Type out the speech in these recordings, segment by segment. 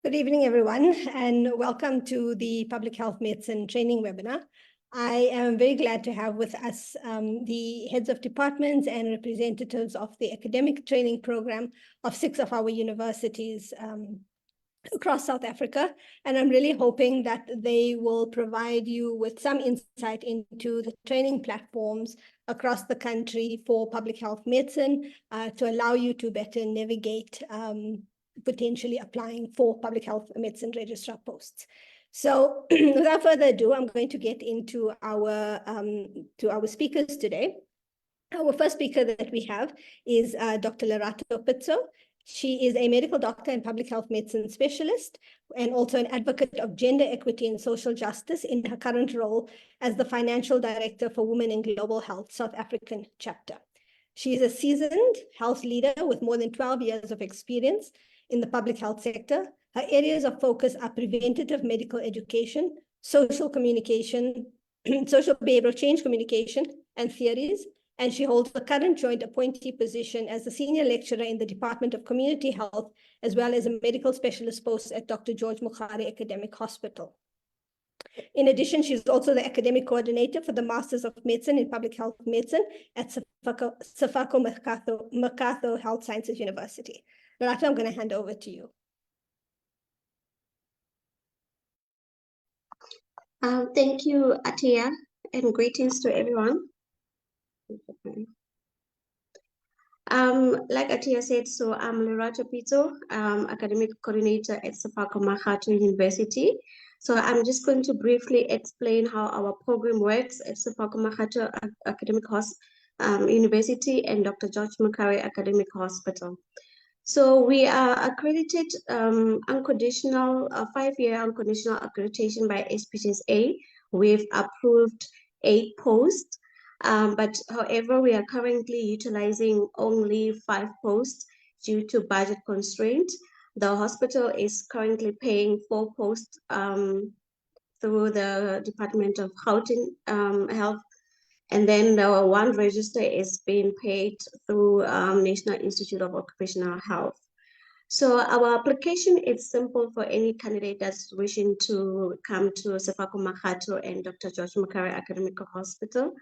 Good evening, everyone, and welcome to the Public Health Medicine Training Webinar. I am very glad to have with us the heads of departments and representatives of the academic training program of 6 of our universities across South Africa. And I'm really hoping that they will provide you with some insight into the training platforms across the country for public health medicine to allow you to better navigate potentially applying for public health medicine registrar posts. So without further ado, I'm going to get into our speakers today. Our first speaker that we have is Dr. Lerato Pitso. She is a medical doctor and public health medicine specialist and also an advocate of gender equity and social justice in her current role as the Financial Director for Women in Global Health South African chapter. She is a seasoned health leader with more than 12 years of experience in the public health sector. Her areas of focus are preventative medical education, social communication, social behavioral change communication and theories, and she holds the current joint appointee position as the senior lecturer in the Department of Community Health, as well as a medical specialist post at Dr. George Mukhari Academic Hospital. In addition, she's also the academic coordinator for the Masters of Medicine in Public Health Medicine at Sefako Makgatho Health Sciences University. Lerato, I'm going to hand over to you. Thank you, Atia, and greetings to everyone. Like Atia said, so I'm Lerato Pitso, academic coordinator at Sefako Makgatho University. So I'm just going to briefly explain how our program works at Sefako Makgatho Academic University and Dr. George Mukhari Academic Hospital. So we are accredited unconditional, 5-year unconditional accreditation by SPHSA. We've approved 8 posts, but however, we are currently utilizing only 5 posts due to budget constraint. The hospital is currently paying 4 posts through the Department of Health. And then the 1 register is being paid through National Institute of Occupational Health. So our application is simple for any candidate that's wishing to come to Sefako Makgatho and Dr. George Mukhari Academic Hospital.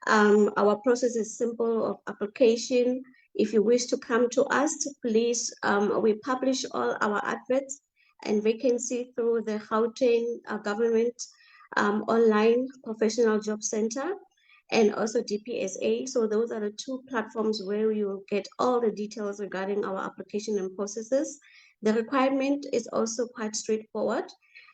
Our process is simple of application. If you wish to come to us, please, we publish all our adverts and vacancy through the Gauteng government online professional job center, and also DPSA. So those are the 2 platforms where you will get all the details regarding our application and processes. The requirement is also quite straightforward.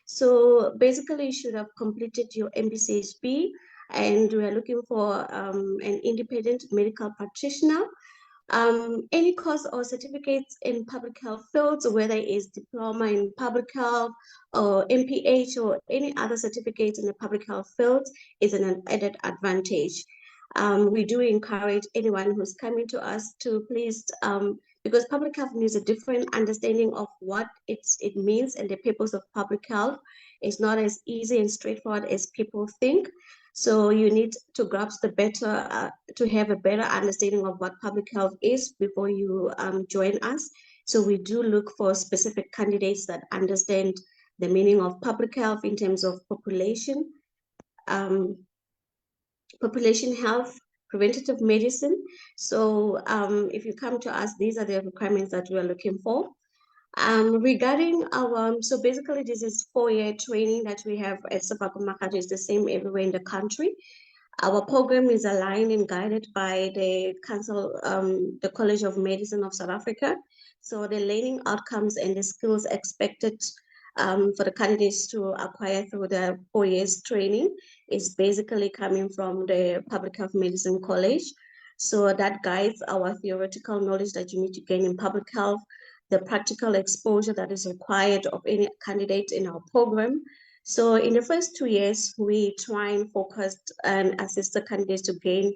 So basically, you should have completed your MBCHB, and we are looking for an independent medical practitioner. Any course or certificates in public health fields, whether it's diploma in public health or MPH or any other certificates in the public health field, is an added advantage. We do encourage anyone who's coming to us to please, because public health needs a different understanding of what it means, and the purpose of public health is not as easy and straightforward as people think. So you need to grasp the better, to have a better understanding of what public health is before you join us. So we do look for specific candidates that understand the meaning of public health in terms of population health, preventative medicine. So if you come to us, these are the requirements that we are looking for. Regarding our, so basically this is 4-year training that we have at Sefako Makgatho. Is the same everywhere in the country. Our program is aligned and guided by the Council, the College of Medicine of South Africa. So the learning outcomes and the skills expected for the candidates to acquire through the 4 years training is basically coming from the Public Health Medicine College. So that guides our theoretical knowledge that you need to gain in public health, the practical exposure that is required of any candidate in our program. So in the first 2 years, we try and focus and assist the candidates to gain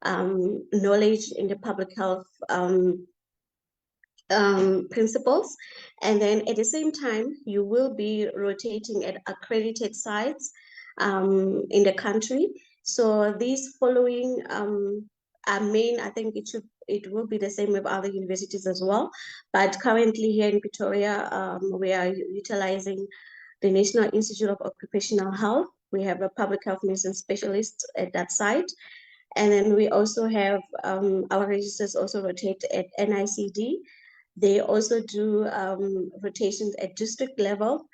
knowledge in the public health principles. And then at the same time, you will be rotating at accredited sites in the country. So these following I think it will be the same with other universities as well. But currently here in Pretoria, we are utilizing the National Institute of Occupational Health. We have a public health medicine specialist at that site. And then we also have our registers also rotate at NICD. They also do rotations at district level.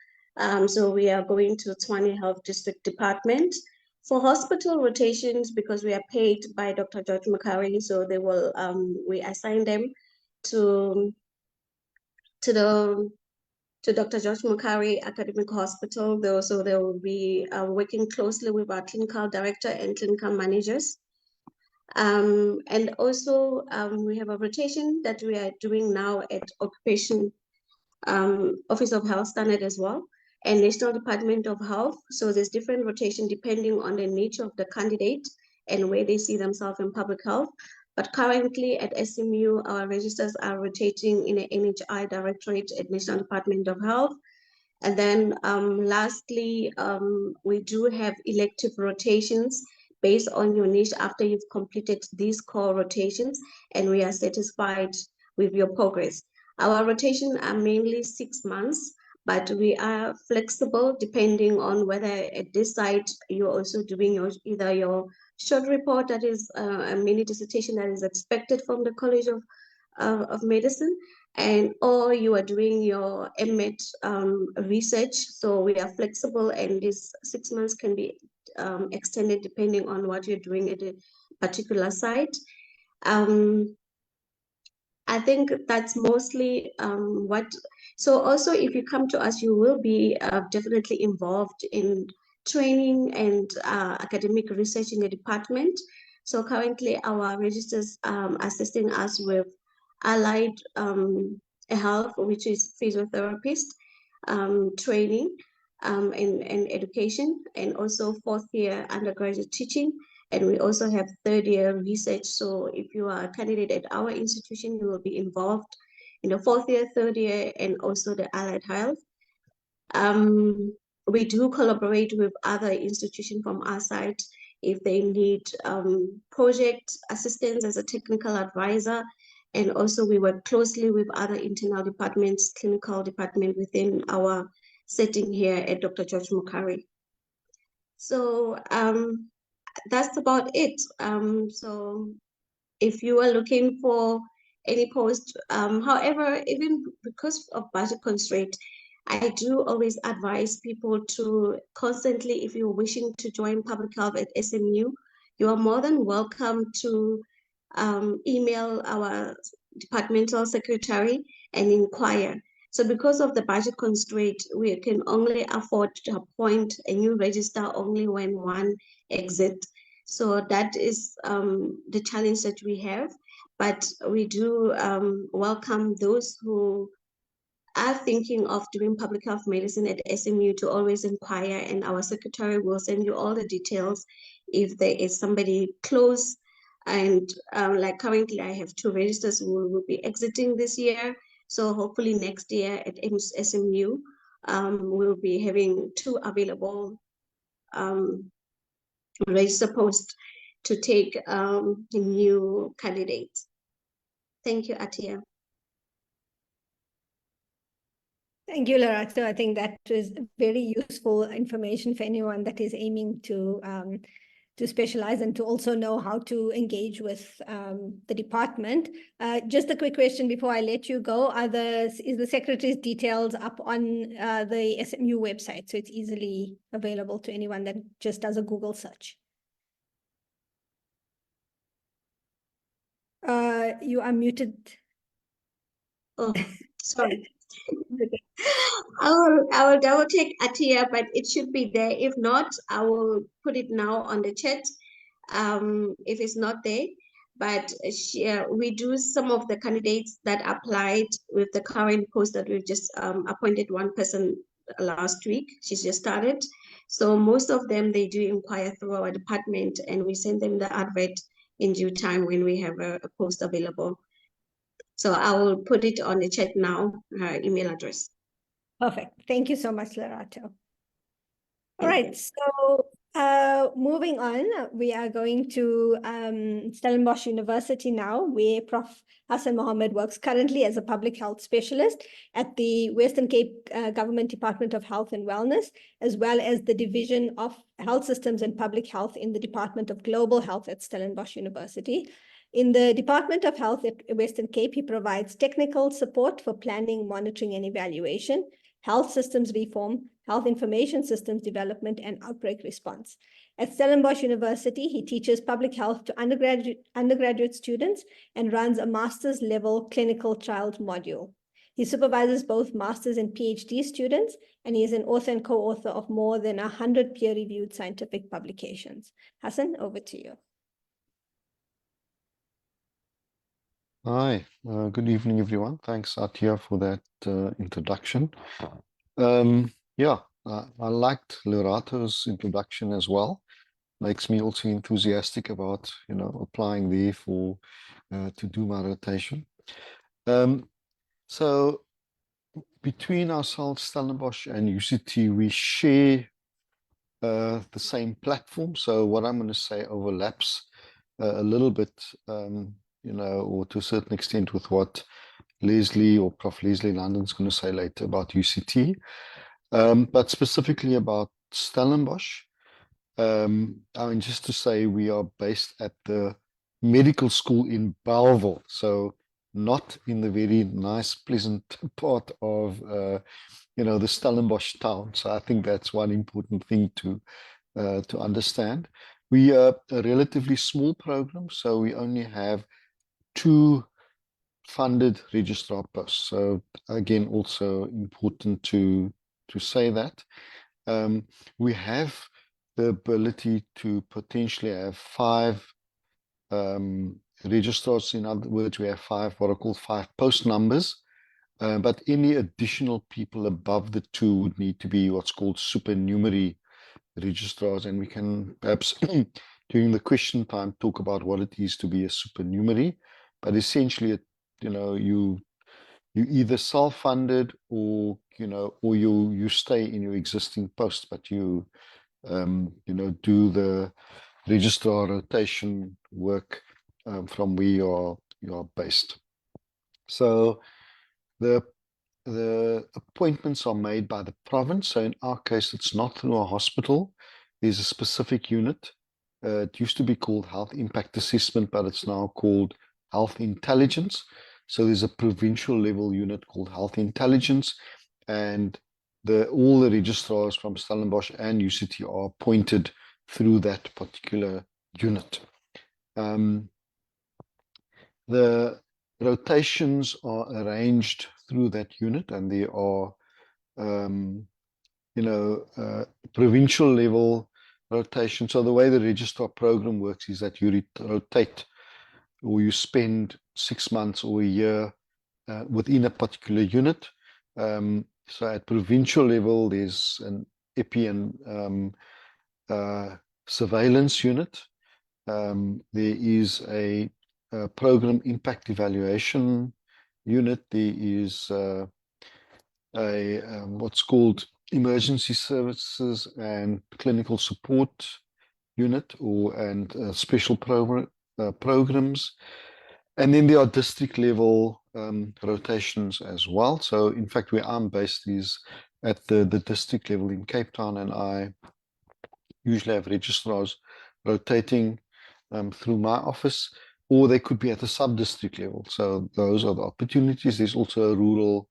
So we are going to Tshwane Health District Department. For hospital rotations, because we are paid by Dr. George Makari, so they will we assign them to Dr. George Makari Academic Hospital. They will be working closely with our clinical director and clinical managers. And also we have a rotation that we are doing now at Office of Health Standard as well, and National Department of Health. So there's different rotation depending on the nature of the candidate and where they see themselves in public health. But currently at SMU, our registers are rotating in the NHI Directorate at National Department of Health. And then lastly, we do have elective rotations based on your niche after you've completed these core rotations, and we are satisfied with your progress. Our rotations are mainly 6 months, but we are flexible depending on whether at this site you're also doing either your short report, that is a mini dissertation that is expected from the College of Medicine, or you are doing your MMed research. So we are flexible, and this 6 months can be extended depending on what you're doing at a particular site. I think that's mostly so also if you come to us, you will be definitely involved in training and academic research in the department. So currently our registers assisting us with allied health, which is physiotherapist training and education, and also 4th year undergraduate teaching. And we also have 3rd year research. So if you are a candidate at our institution, you will be involved in the 4th year, 3rd year, and also the allied health. We do collaborate with other institutions from our side if they need project assistance as a technical advisor. And also we work closely with other internal departments, clinical department within our setting here at Dr. George Makari. So that's about it. So if you are looking for any post, however, even because of budget constraint, I do always advise people to constantly, if you're wishing to join public health at SMU, you are more than welcome to email our departmental secretary and inquire. So because of the budget constraint, we can only afford to appoint a new registrar only when one exits. So that is the challenge that we have. But we do welcome those who are thinking of doing public health medicine at SMU to always inquire, and our secretary will send you all the details if there is somebody close. And like currently I have 2 registers who will be exiting this year. So hopefully next year at SMU, we'll be having 2 available register posts to take new candidates. Thank you, Atia. Thank you, Lerato. I think that was very useful information for anyone that is aiming to specialize and to also know how to engage with the department. Just a quick question before I let you go. Is the secretary's details up on the SMU website, so it's easily available to anyone that just does a Google search? You are muted. Oh, sorry. I will double check Atia, but it should be there. If not, I will put it now on the chat. If it's not there, but we do some of the candidates that applied with the current post that we've just appointed one person last week. She's just started. So most of them, they do inquire through our department, and we send them the advert in due time when we have a post available. So I will put it on the chat now, her email address. Perfect. Thank you so much, Lerato. All right. So Moving on, we are going to Stellenbosch University now, where Prof. Hassan Mohammed works currently as a public health specialist at the Western Cape Government Department of Health and Wellness, as well as the Division of Health Systems and Public Health in the Department of Global Health at Stellenbosch University. In the Department of Health at Western Cape, he provides technical support for planning, monitoring, and evaluation, health systems reform, health information systems development, and outbreak response. At Stellenbosch University, he teaches public health to undergraduate students and runs a master's level clinical trials module. He supervises both master's and PhD students, and he is an author and co-author of more than 100 peer-reviewed scientific publications. Hassan, over to you. Hi, good evening, everyone. Thanks, Atia, for that introduction. Yeah, I liked Lerato's introduction as well. Makes me also enthusiastic about, applying there for to do my rotation. So between ourselves, Stellenbosch and UCT, we share the same platform. So what I'm going to say overlaps a little bit, or to a certain extent with what Leslie or Prof. Leslie London's going to say later about UCT, but specifically about Stellenbosch. I mean, just to say, we are based at the medical school in Bellville, so not in the very nice, pleasant part of, the Stellenbosch town. So I think that's one important thing to understand. We are a relatively small program, so we only have 2 funded registrar posts. So again, also important to say that. We have the ability to potentially have 5 registrars. In other words, we have 5, what are called 5 post numbers. But any additional people above the 2 would need to be what's called supernumerary registrars, and we can perhaps during the question time talk about what it is to be a supernumerary. But essentially, you either self-funded or you stay in your existing post, but you do the registrar rotation work from where you are based. So the appointments are made by the province. So in our case, it's not through a hospital. There's a specific unit. It used to be called Health Impact Assessment, but it's now called Health Intelligence. So there's a provincial level unit called Health Intelligence, and all the registrars from Stellenbosch and UCT are appointed through that particular unit. The rotations are arranged through that unit, and there are, provincial level rotation. So the way the registrar program works is that you rotate, or you spend 6 months or a year within a particular unit. So at provincial level, there's an epi and surveillance unit. There is a program impact evaluation unit. There is what's called emergency services and clinical support unit, and special programs. And then there are district level rotations as well. So in fact, where I'm based is at the district level in Cape Town, and I usually have registrars rotating through my office, or they could be at the sub-district level. So those are the opportunities. There's also a rural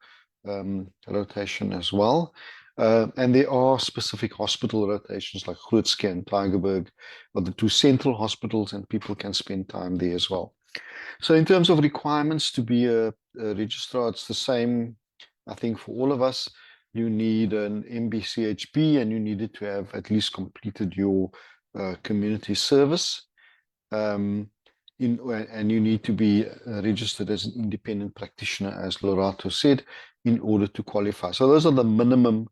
rotation as well. And there are specific hospital rotations like Grootske and Tygerberg, or the 2 central hospitals, and people can spend time there as well. So in terms of requirements to be a registrar, it's the same, I think, for all of us. You need an MBCHP, and you needed to have at least completed your community service. And you need to be registered as an independent practitioner, as Lorato said, in order to qualify. So those are the minimum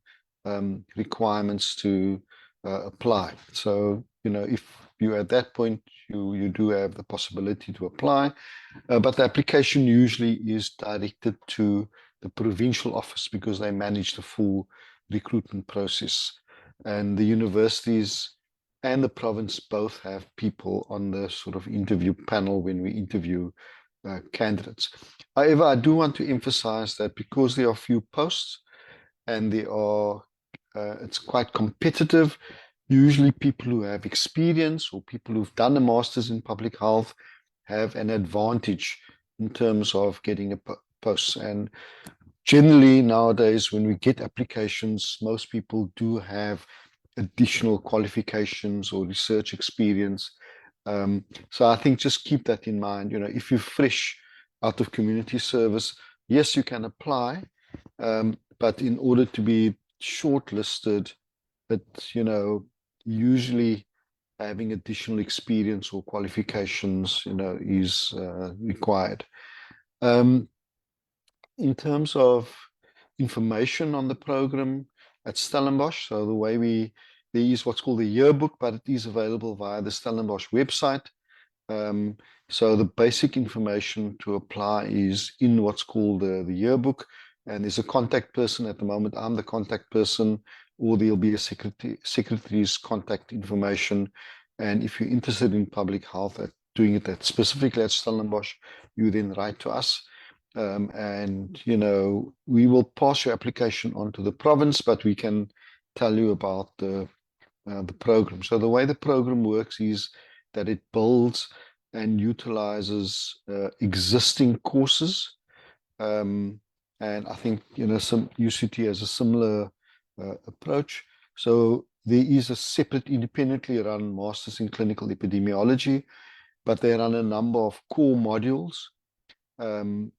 requirements to apply. So, if you're at that point, you do have the possibility to apply, but the application usually is directed to the provincial office, because they manage the full recruitment process. And the universities and the province both have people on the sort of interview panel when we interview candidates. However, I do want to emphasize that because there are few posts and there are, it's quite competitive. Usually people who have experience or people who've done a master's in public health have an advantage in terms of getting a post. And generally nowadays, when we get applications, most people do have additional qualifications or research experience. So I think just keep that in mind. You know, if you're fresh out of community service, yes, you can apply, but in order to be shortlisted, you know, usually having additional experience or qualifications, you know, is required. In terms of information on the program at Stellenbosch, so the way there is what's called the yearbook, but it is available via the Stellenbosch website. So the basic information to apply is in what's called the yearbook, and there's a contact person. At the moment, I'm the contact person, or there'll be a secretary's contact information. And if you're interested in public health, doing it specifically at Stellenbosch, you then write to us. And, you know, we will pass your application on to the province, but we can tell you about the program. So the way the program works is that it builds and utilizes existing courses. And I think, you know, some UCT has a similar approach. So there is a separate independently run Masters in Clinical Epidemiology, but they run a number of core modules. And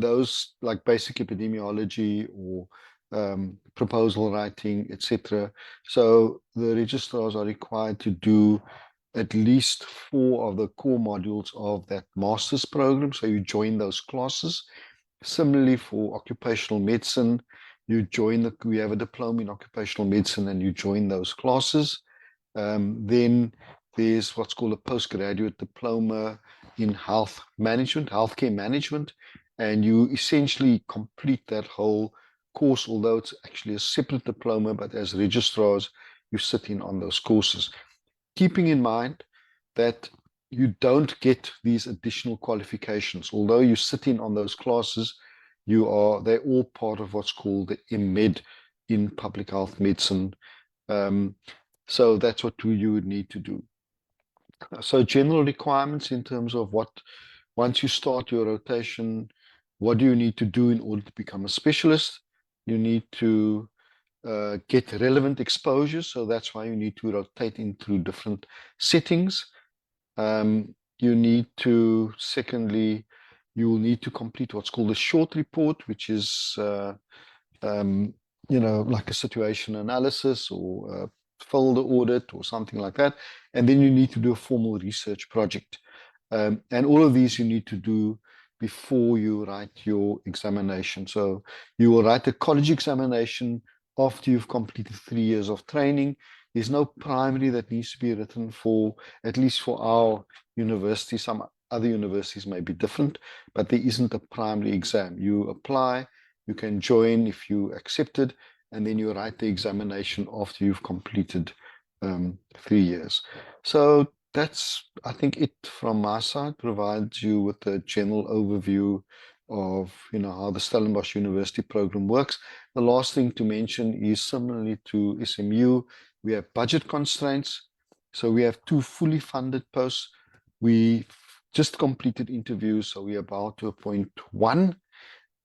those like basic epidemiology or proposal writing, etc. So the registrars are required to do at least 4 of the core modules of that master's program. So you join those classes. Similarly, for occupational medicine, we have a diploma in occupational medicine and you join those classes. Then there's what's called a postgraduate diploma in health management, healthcare management, and you essentially complete that whole course, although it's actually a separate diploma, but as registrars, you sit in on those courses. Keeping in mind that you don't get these additional qualifications. Although you sit in on those classes, they're all part of what's called the MEd in public health medicine. So that's what you would need to do. So general requirements in terms of once you start your rotation, what do you need to do in order to become a specialist? You need to get relevant exposure. So that's why you need to rotate into different settings. You need to, secondly, you will need to complete what's called a short report, which is, you know, like a situation analysis or a folder audit or something like that. And then you need to do a formal research project. And all of these you need to do before you write your examination. So you will write a college examination after you've completed 3 years of training. There's no primary that needs to be written for, at least for our university. Some other universities may be different, but there isn't a primary exam. You apply, you can join if you accepted, and then you write the examination after you've completed 3 years. So that's, I think, it from my side. Provides you with a general overview of, you know, how the Stellenbosch University program works. The last thing to mention is, similarly to SMU, we have budget constraints. So we have 2 fully funded posts. We just completed interviews, so we're about to appoint 1.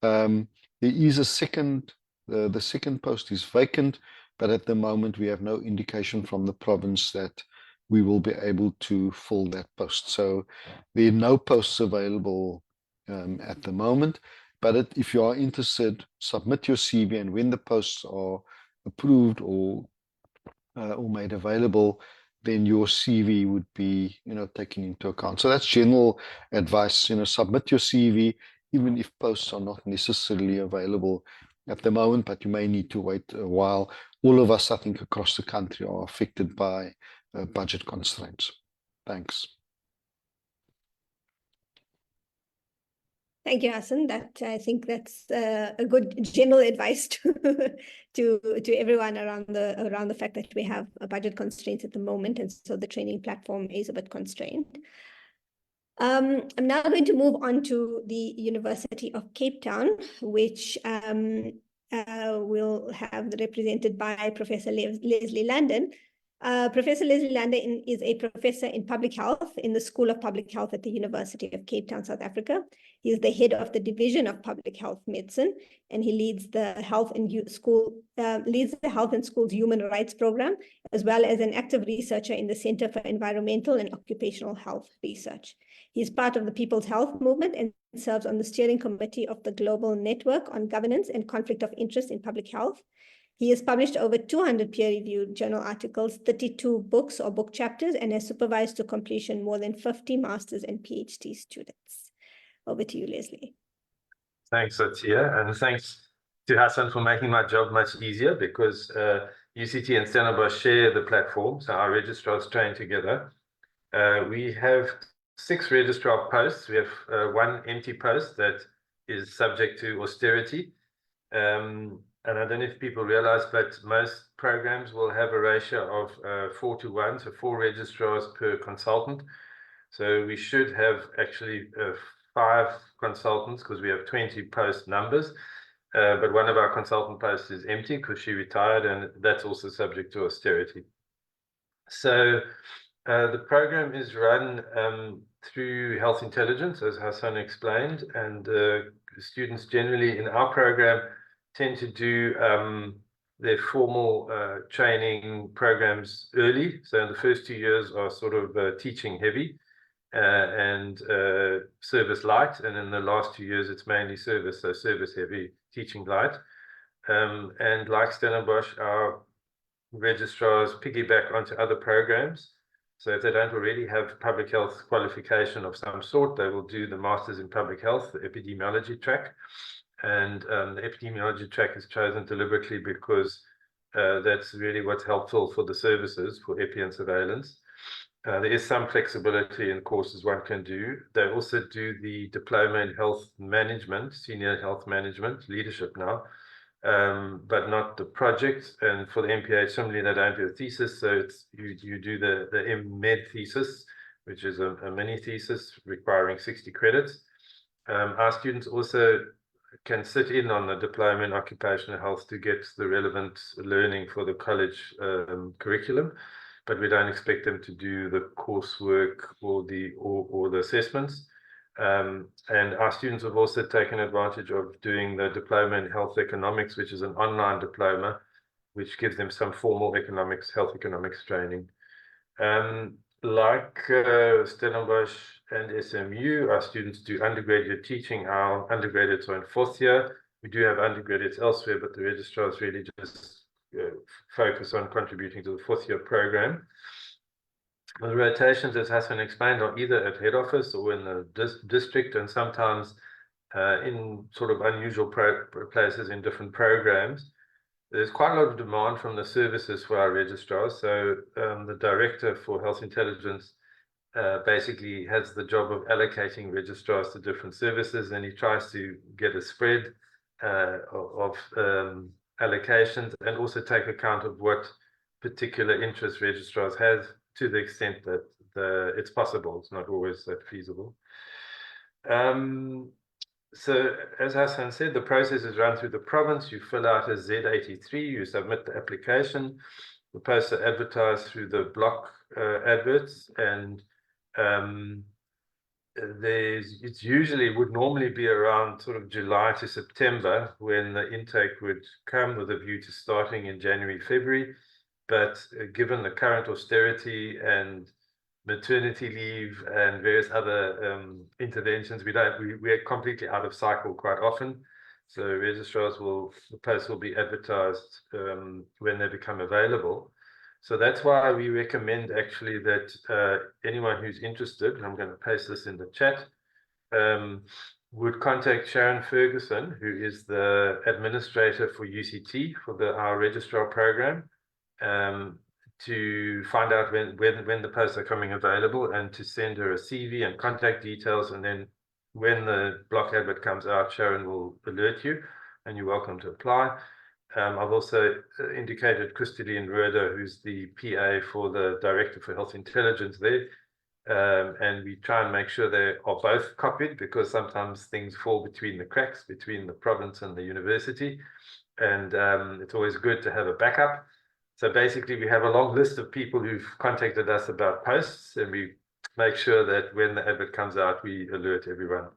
There is a second, the second post is vacant, but at the moment we have no indication from the province that we will be able to fill that post. So there are no posts available at the moment, but if you are interested, submit your CV, and when the posts are approved or made available, then your CV would be, you know, taken into account. So that's general advice. You know, submit your CV, even if posts are not necessarily available at the moment, but you may need to wait a while. All of us, I think, across the country are affected by budget constraints. Thanks. Thank you, Hassan. I think that's a good general advice to everyone around the fact that we have a budget constraints at the moment, and so the training platform is a bit constrained. I'm now going to move on to the University of Cape Town, which will have represented by Professor Leslie Landon. Professor Leslie Landon is a professor in public health in the School of Public Health at the University of Cape Town, South Africa. He is the head of the Division of Public Health Medicine, and he leads the Health and Schools Human Rights Program, as well as an active researcher in the Center for Environmental and Occupational Health Research. He is part of the People's Health Movement and serves on the steering committee of the Global Network on Governance and Conflict of Interest in Public Health. He has published over 200 peer-reviewed journal articles, 32 books or book chapters, and has supervised to completion more than 50 master's and PhD students. Over to you, Leslie. Thanks, Atia, and thanks to Hassan for making my job much easier, because UCT and Stellenbosch share the platform, so our registrars train together. We have 6 registrar posts. We have 1 empty post that is subject to austerity. And I don't know if people realize, but most programs will have a ratio of 4:1, so 4 registrars per consultant. So we should have actually 5 consultants, because we have 20 post numbers. But one of our consultant posts is empty because she retired, and that's also subject to austerity. So the program is run through Health Intelligence, as Hassan explained, and students generally in our program tend to do their formal training programs early. So the first 2 years are sort of teaching heavy and service light, and in the last 2 years it's mainly service, so service heavy, teaching light. And like Stellenbosch, our registrars piggyback onto other programs. So if they don't already have public health qualification of some sort, they will do the Masters in Public Health, the epidemiology track. And the epidemiology track is chosen deliberately because that's really what's helpful for the services for epi and surveillance. There is some flexibility in courses one can do. They also do the Diploma in Health Management, Senior Health Management, leadership now, but not the project. And for the MPH, similarly, they don't do a thesis, so it's you do the M.Med thesis, which is a mini thesis requiring 60 credits. Our students also can sit in on the Diploma in Occupational Health to get the relevant learning for the college curriculum, but we don't expect them to do the coursework or the assessments. And our students have also taken advantage of doing the Diploma in Health Economics, which is an online diploma, which gives them some formal health economics training. Like Stellenbosch and SMU, our students do undergraduate teaching. Our undergraduates are in 4th year. We do have undergraduates elsewhere, but the registrars really just focus on contributing to the 4th year program. The rotations, as Hassan explained, are either at head office or in the district, and sometimes in sort of unusual places in different programs. There's quite a lot of demand from the services for our registrars. So the director for Health Intelligence basically has the job of allocating registrars to different services, and he tries to get a spread of allocations and also take account of what particular interest registrars have, to the extent that it's possible. It's not always that feasible. So as Hassan said, the process is run through the province. You fill out a Z83, you submit the application. The posts are advertised through the block adverts, and it's usually would normally be around sort of July to September when the intake would come, with a view to starting in January, February. But given the current austerity and maternity leave and various other interventions, we're completely out of cycle quite often. So registrars the posts will be advertised when they become available. So that's why we recommend actually that anyone who's interested, and I'm going to paste this in the chat, would contact Sharon Ferguson, who is the administrator for UCT for our registrar program, to find out when the posts are coming available, and to send her a CV and contact details, and then when the block advert comes out, Sharon will alert you, and you're welcome to apply. I've also indicated Christine Roeder, who's the PA for the Director for Health Intelligence there. And we try and make sure they are both copied, because sometimes things fall between the cracks between the province and the university. And it's always good to have a backup. So basically, we have a long list of people who've contacted us about posts, and we make sure that when the advert comes out, we alert everyone.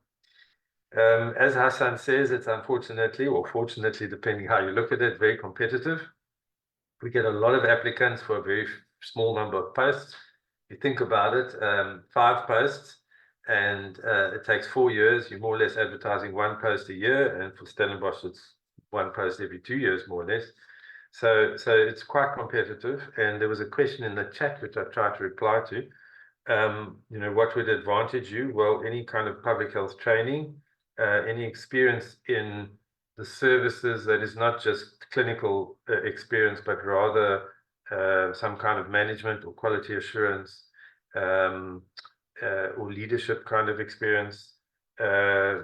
As Hassan says, it's unfortunately, or fortunately, depending how you look at it, very competitive. We get a lot of applicants for a very small number of posts. You think about it, 5 posts, and it takes 4 years. You're more or less advertising 1 post a year, and for Stellenbosch, it's 1 post every 2 years, more or less. So it's quite competitive. And there was a question in the chat which I tried to reply to. You know, what would advantage you? Well, any kind of public health training, any experience in the services that is not just clinical experience, but rather some kind of management or quality assurance or leadership kind of experience,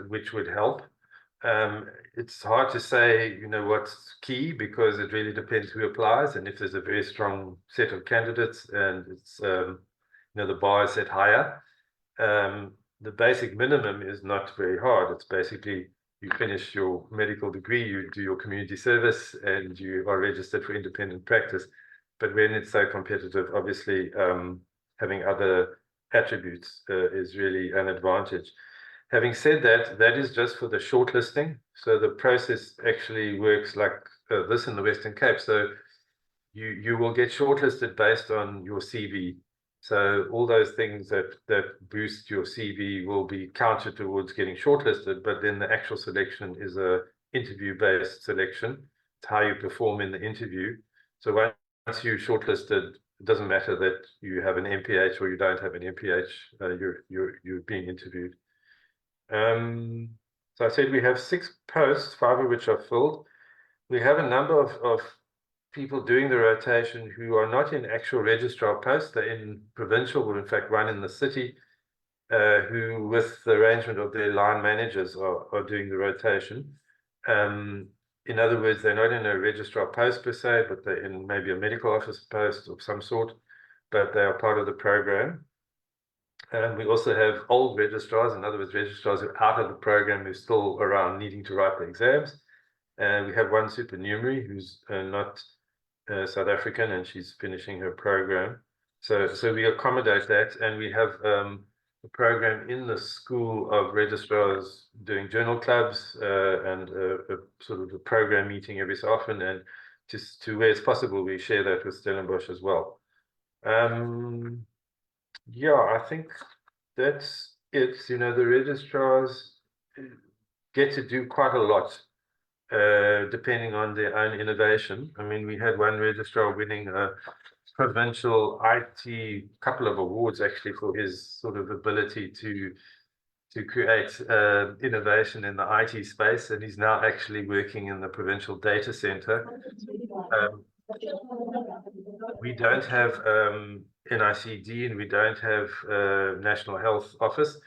which would help. It's hard to say, you know, what's key, because it really depends who applies, and if there's a very strong set of candidates and it's, you know, the bar is set higher. The basic minimum is not very hard. It's basically you finish your medical degree, you do your community service, and you are registered for independent practice. But when it's so competitive, obviously having other attributes is really an advantage. Having said that, that is just for the shortlisting. So the process actually works like this in the Western Cape. So you will get shortlisted based on your CV. So all those things that boost your CV will be counted towards getting shortlisted, but then the actual selection is a interview-based selection. It's how you perform in the interview. So once you're shortlisted, it doesn't matter that you have an MPH or you don't have an MPH, you're being interviewed. So I said we have 6 posts, 5 of which are filled. We have a number of people doing the rotation who are not in actual registrar posts. They're in provincial, or in fact one in the city, who with the arrangement of their line managers are doing the rotation. In other words, they're not in a registrar post per se, but they're in maybe a medical office post of some sort, but they are part of the program. And we also have old registrars, in other words, registrars who are out of the program who are still around needing to write the exams. And we have one supernumerary who's not South African, and she's finishing her program. So we accommodate that, and we have a program in the school of registrars doing journal clubs and a sort of a program meeting every so often, and just to where it's possible, we share that with Stellenbosch as well. Yeah, I think that's it. You know, the registrars get to do quite a lot, depending on their own innovation. I mean, we had one registrar winning a provincial IT, couple of awards actually, for his sort of ability to create innovation in the IT space, and he's now actually working in the provincial data center. We don't have NICD, and we don't have National Health Office,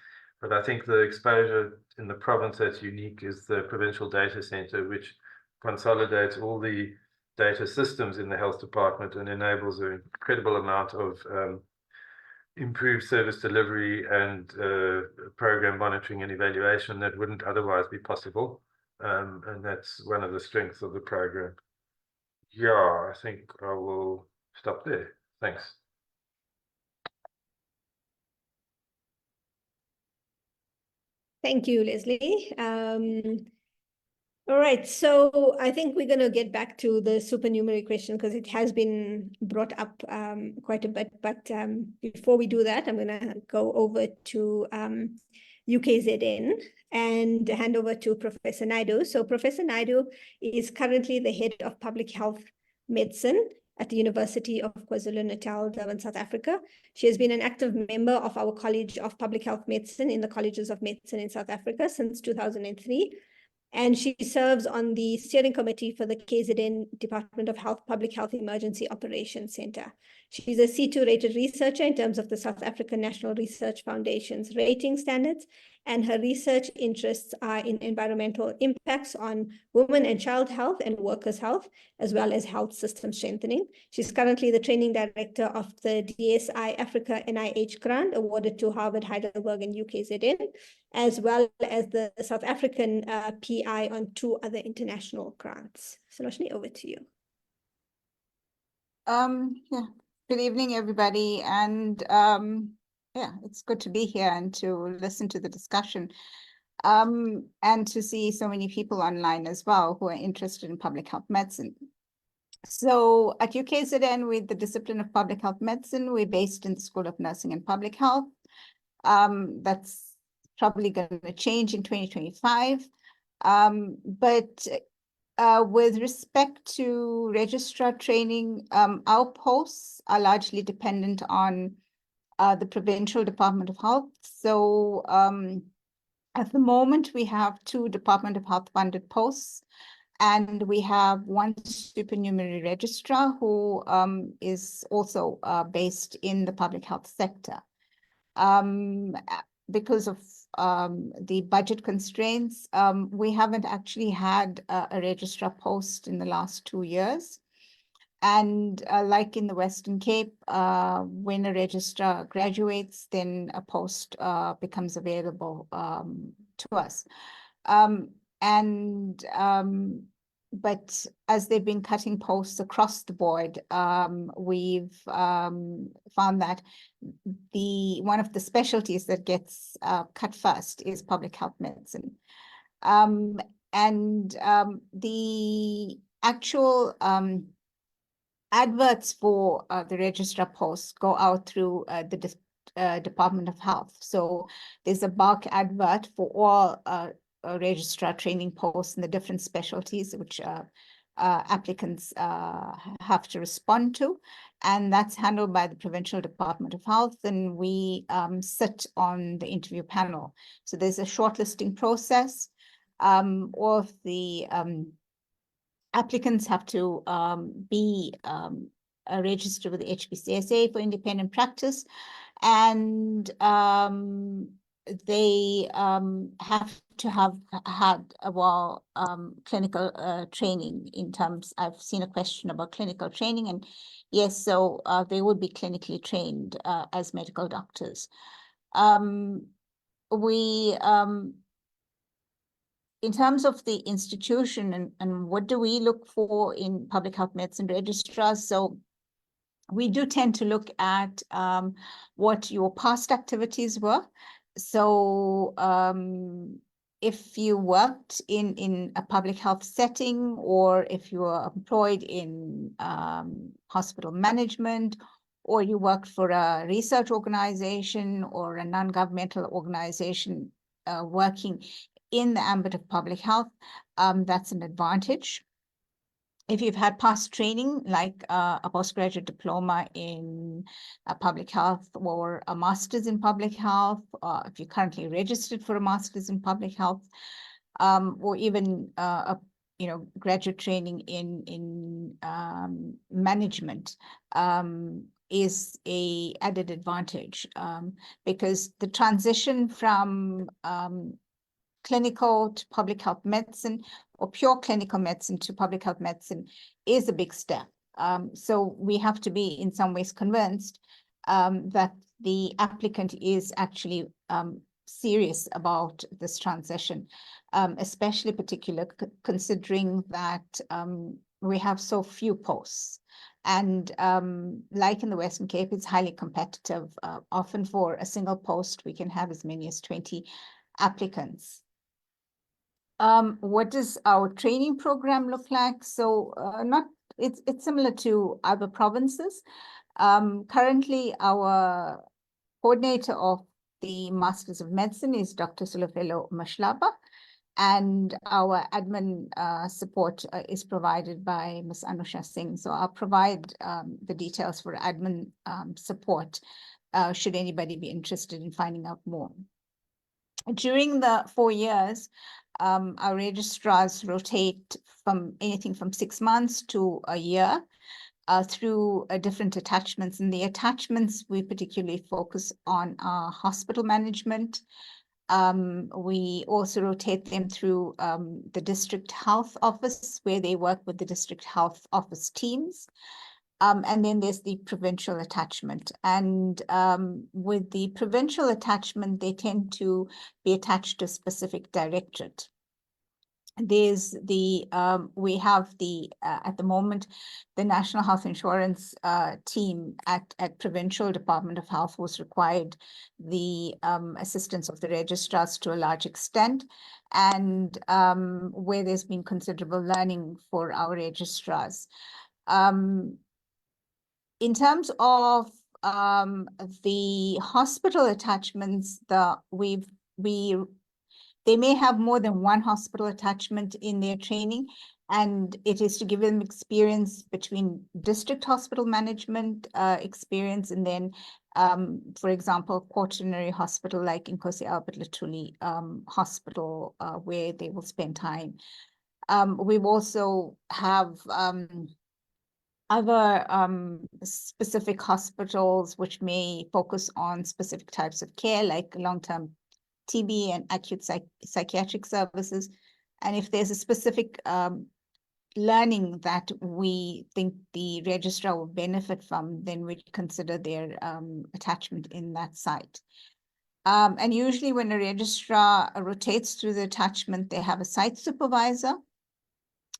but I think the exposure in the province that's unique is the provincial data center, which consolidates all the data systems in the health department and enables an incredible amount of improved service delivery and program monitoring and evaluation that wouldn't otherwise be possible. And that's one of the strengths of the program. Yeah, I think I will stop there. Thanks. Thank you, Leslie. All right, so I think we're going to get back to the supernumerary question because it has been brought up quite a bit. But before we do that, I'm going to go over to UKZN and hand over to Professor Naidu. So Professor Naidu is currently the head of public health medicine at the University of KwaZulu-Natal, Durban, South Africa. She has been an active member of our College of Public Health Medicine in the Colleges of Medicine in South Africa since 2003. And she serves on the steering committee for the KZN Department of Health Public Health Emergency Operations Center. She's a C2 rated researcher in terms of the South African National Research Foundation's rating standards, and her research interests are in environmental impacts on women and child health and workers' health, as well as health system strengthening. She's currently the training director of the DSI Africa NIH grant awarded to Harvard, Heidelberg, and UKZN, as well as the South African PI on 2 other international grants. So Noshni, over to you. Yeah. Good evening, everybody, and yeah, it's good to be here and to listen to the discussion, and to see so many people online as well who are interested in public health medicine. So at UKZN, with the discipline of public health medicine, we're based in the School of Nursing and Public Health. That's probably going to change in 2025, but with respect to registrar training, our posts are largely dependent on the Provincial Department of Health. So at the moment, we have 2 Department of Health funded posts, and we have 1 supernumerary registrar who is also based in the public health sector. Because of the budget constraints, we haven't actually had a registrar post in the last 2 years. And like in the Western Cape, when a registrar graduates, then a post becomes available to us. But as they've been cutting posts across the board, we've found that one of the specialties that gets cut first is public health medicine. The actual adverts for the registrar posts go out through the Department of Health. So there's a bulk advert for all registrar training posts in the different specialties which applicants have to respond to, and that's handled by the Provincial Department of Health, and we sit on the interview panel. So there's a shortlisting process. All of the applicants have to be registered with the HPCSA for independent practice, and they have to have had clinical training in terms. I've seen a question about clinical training, and yes, so they would be clinically trained as medical doctors. In terms of the institution and what do we look for in public health medicine registrars, so we do tend to look at what your past activities were. So if you worked in a public health setting, or if you were employed in hospital management, or you worked for a research organization or a non-governmental organization working in the ambit of public health, that's an advantage. If you've had past training, like a postgraduate diploma in public health or a master's in public health, if you're currently registered for a master's in public health, or even graduate training in management, is a added advantage, because the transition from clinical to public health medicine, or pure clinical medicine to public health medicine, is a big step. So we have to be in some ways convinced that the applicant is actually serious about this transition, especially considering that we have so few posts. And like in the Western Cape, it's highly competitive. Often for a single post, we can have as many as 20 applicants. What does our training program look like? So it's similar to other provinces. Currently, our coordinator of the Masters of Medicine is Dr. Solofelo Mashlaba, and our admin support is provided by Ms. Anusha Singh. So I'll provide the details for admin support should anybody be interested in finding out more. During the 4 years, our registrars rotate from anything from 6 months to a year. through different attachments. And the attachments, we particularly focus on hospital management. We also rotate them through the district health office, where they work with the district health office teams. And then there's the provincial attachment. And with the provincial attachment, they tend to be attached to a specific directorate. There's the, we have the, at the moment, the National Health Insurance team at Provincial Department of Health was required the assistance of the registrars to a large extent, and where there's been considerable learning for our registrars. In terms of the hospital attachments, they may have more than one hospital attachment in their training, and it is to give them experience between district hospital management experience, and then, for example, quaternary hospital like Nkosi Albert Lutuli Hospital, where they will spend time. We've also have other specific hospitals which may focus on specific types of care, like long-term TB and acute psychiatric services. And if there's a specific learning that we think the registrar will benefit from, then we'd consider their attachment in that site. And usually when a registrar rotates through the attachment, they have a site supervisor,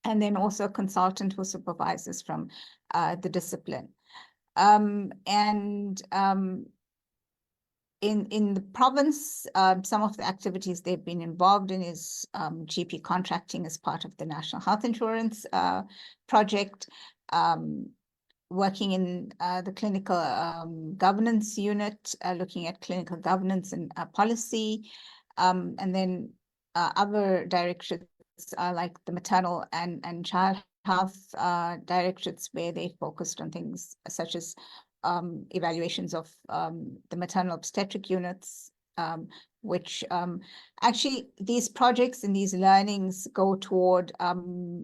and then also a consultant who supervises from the discipline. In the province, some of the activities they've been involved in is GP contracting as part of the National Health Insurance project, working in the clinical governance unit, looking at clinical governance and policy, and then other directorates like the maternal and child health directorates, where they focused on things such as evaluations of the maternal obstetric units, which actually these projects and these learnings go toward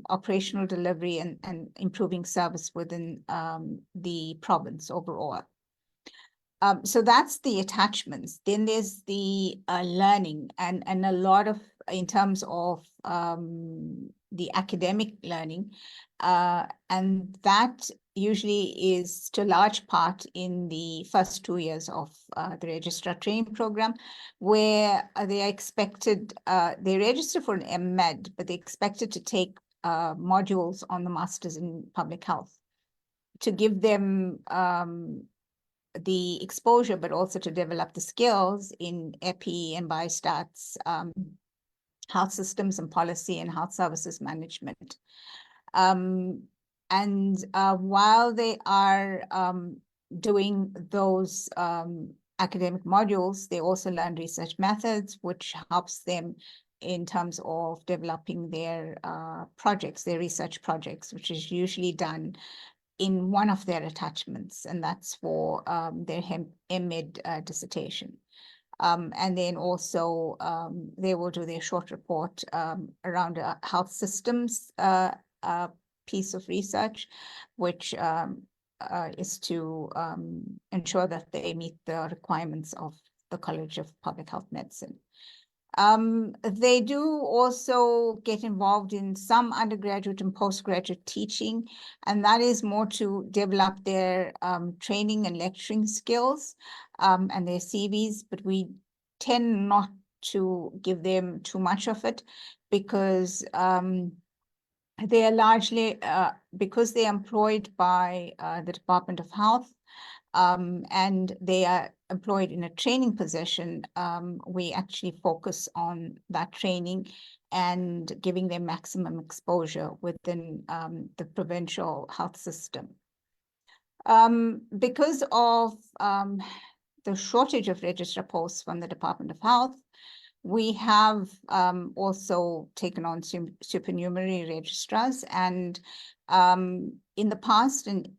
operational delivery and improving service within the province overall. So that's the attachments. Then there's the learning, and a lot of, in terms of the academic learning, and that usually is to a large part in the first 2 years of the registrar training program, where they are expected, they register for an MEd, but they're expected to take modules on the Masters in Public Health to give them the exposure, but also to develop the skills in EPI and biostats, health systems and policy, and health services management. While they are doing those academic modules, they also learn research methods, which helps them in terms of developing their projects, their research projects, which is usually done in one of their attachments, and that's for their MEd dissertation. And then also they will do their short report around a health systems piece of research, which is to ensure that they meet the requirements of the College of Public Health Medicine. They do also get involved in some undergraduate and postgraduate teaching, and that is more to develop their training and lecturing skills and their CVs, but we tend not to give them too much of it, because they are largely, because they are employed by the Department of Health, and they are employed in a training position, we actually focus on that training and giving them maximum exposure within the provincial health system. Because of the shortage of registrar posts from the Department of Health, we have also taken on supernumerary registrars, and in the past and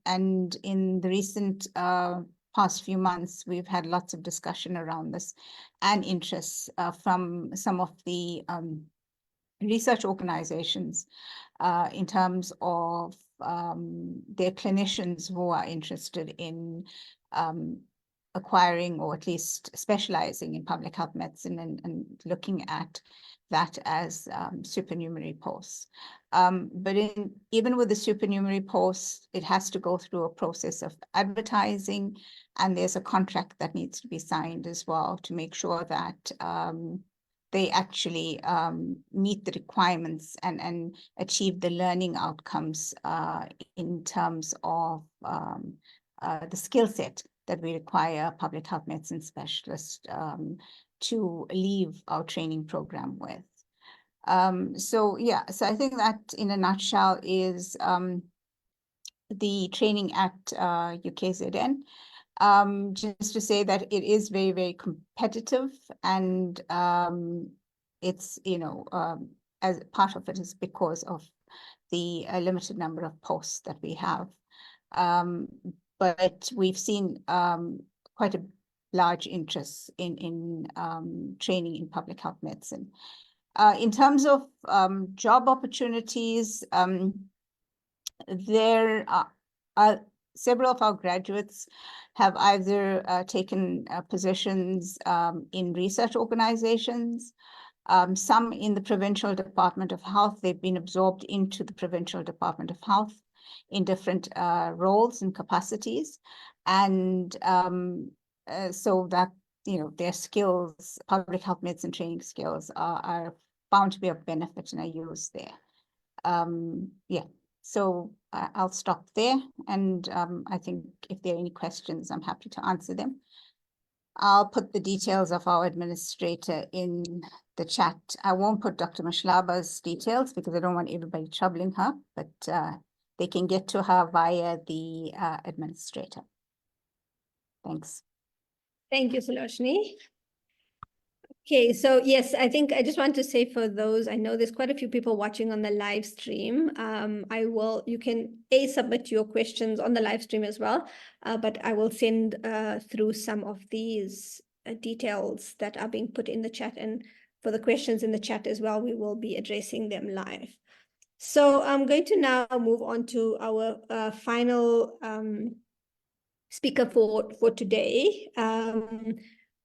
in the recent past few months, we've had lots of discussion around this and interests from some of the research organizations in terms of their clinicians who are interested in acquiring or at least specializing in public health medicine and looking at that as supernumerary posts. But even with the supernumerary posts, it has to go through a process of advertising, and there's a contract that needs to be signed as well to make sure that they actually meet the requirements and achieve the learning outcomes in terms of the skill set that we require public health medicine specialists to leave our training program with. So I think that in a nutshell is the training at UKZN. Just to say that it is very, very competitive, and it's, as part of it is because of the limited number of posts that we have. But we've seen quite a large interest in training in public health medicine. In terms of job opportunities, there are several of our graduates have either taken positions in research organizations, some in the Provincial Department of Health. They've been absorbed into the Provincial Department of Health in different roles and capacities. And so that, their skills, public health medicine training skills are found to be of benefit and are used there. So I'll stop there. And I think if there are any questions, I'm happy to answer them. I'll put the details of our administrator in the chat. I won't put Dr. Mashlaba's details because I don't want everybody troubling her, but they can get to her via the administrator. Thanks. Thank you, Sulochini. Okay, so yes, I think I just want to say for those, I know there's quite a few people watching on the live stream. You can submit your questions on the live stream as well, but I will send through some of these details that are being put in the chat, and for the questions in the chat as well, we will be addressing them live. So I'm going to now move on to our final speaker for today.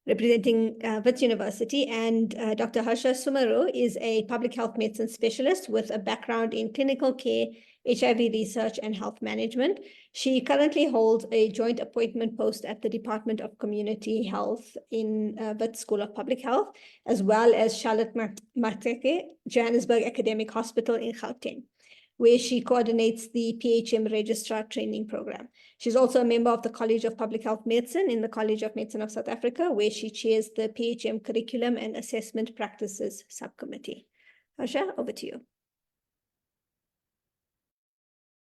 Representing Wits University, and Dr. Harsha Sumaru is a public health medicine specialist with a background in clinical care, HIV research, and health management. She currently holds a joint appointment post at the Department of Community Health in Wits School of Public Health, as well as Charlotte Maxeke, Johannesburg Academic Hospital in Gauteng, where she coordinates the PHM Registrar Training Program. She's also a member of the College of Public Health Medicine in the College of Medicine of South Africa, where she chairs the PHM Curriculum and Assessment Practices Subcommittee. Harsha, over to you.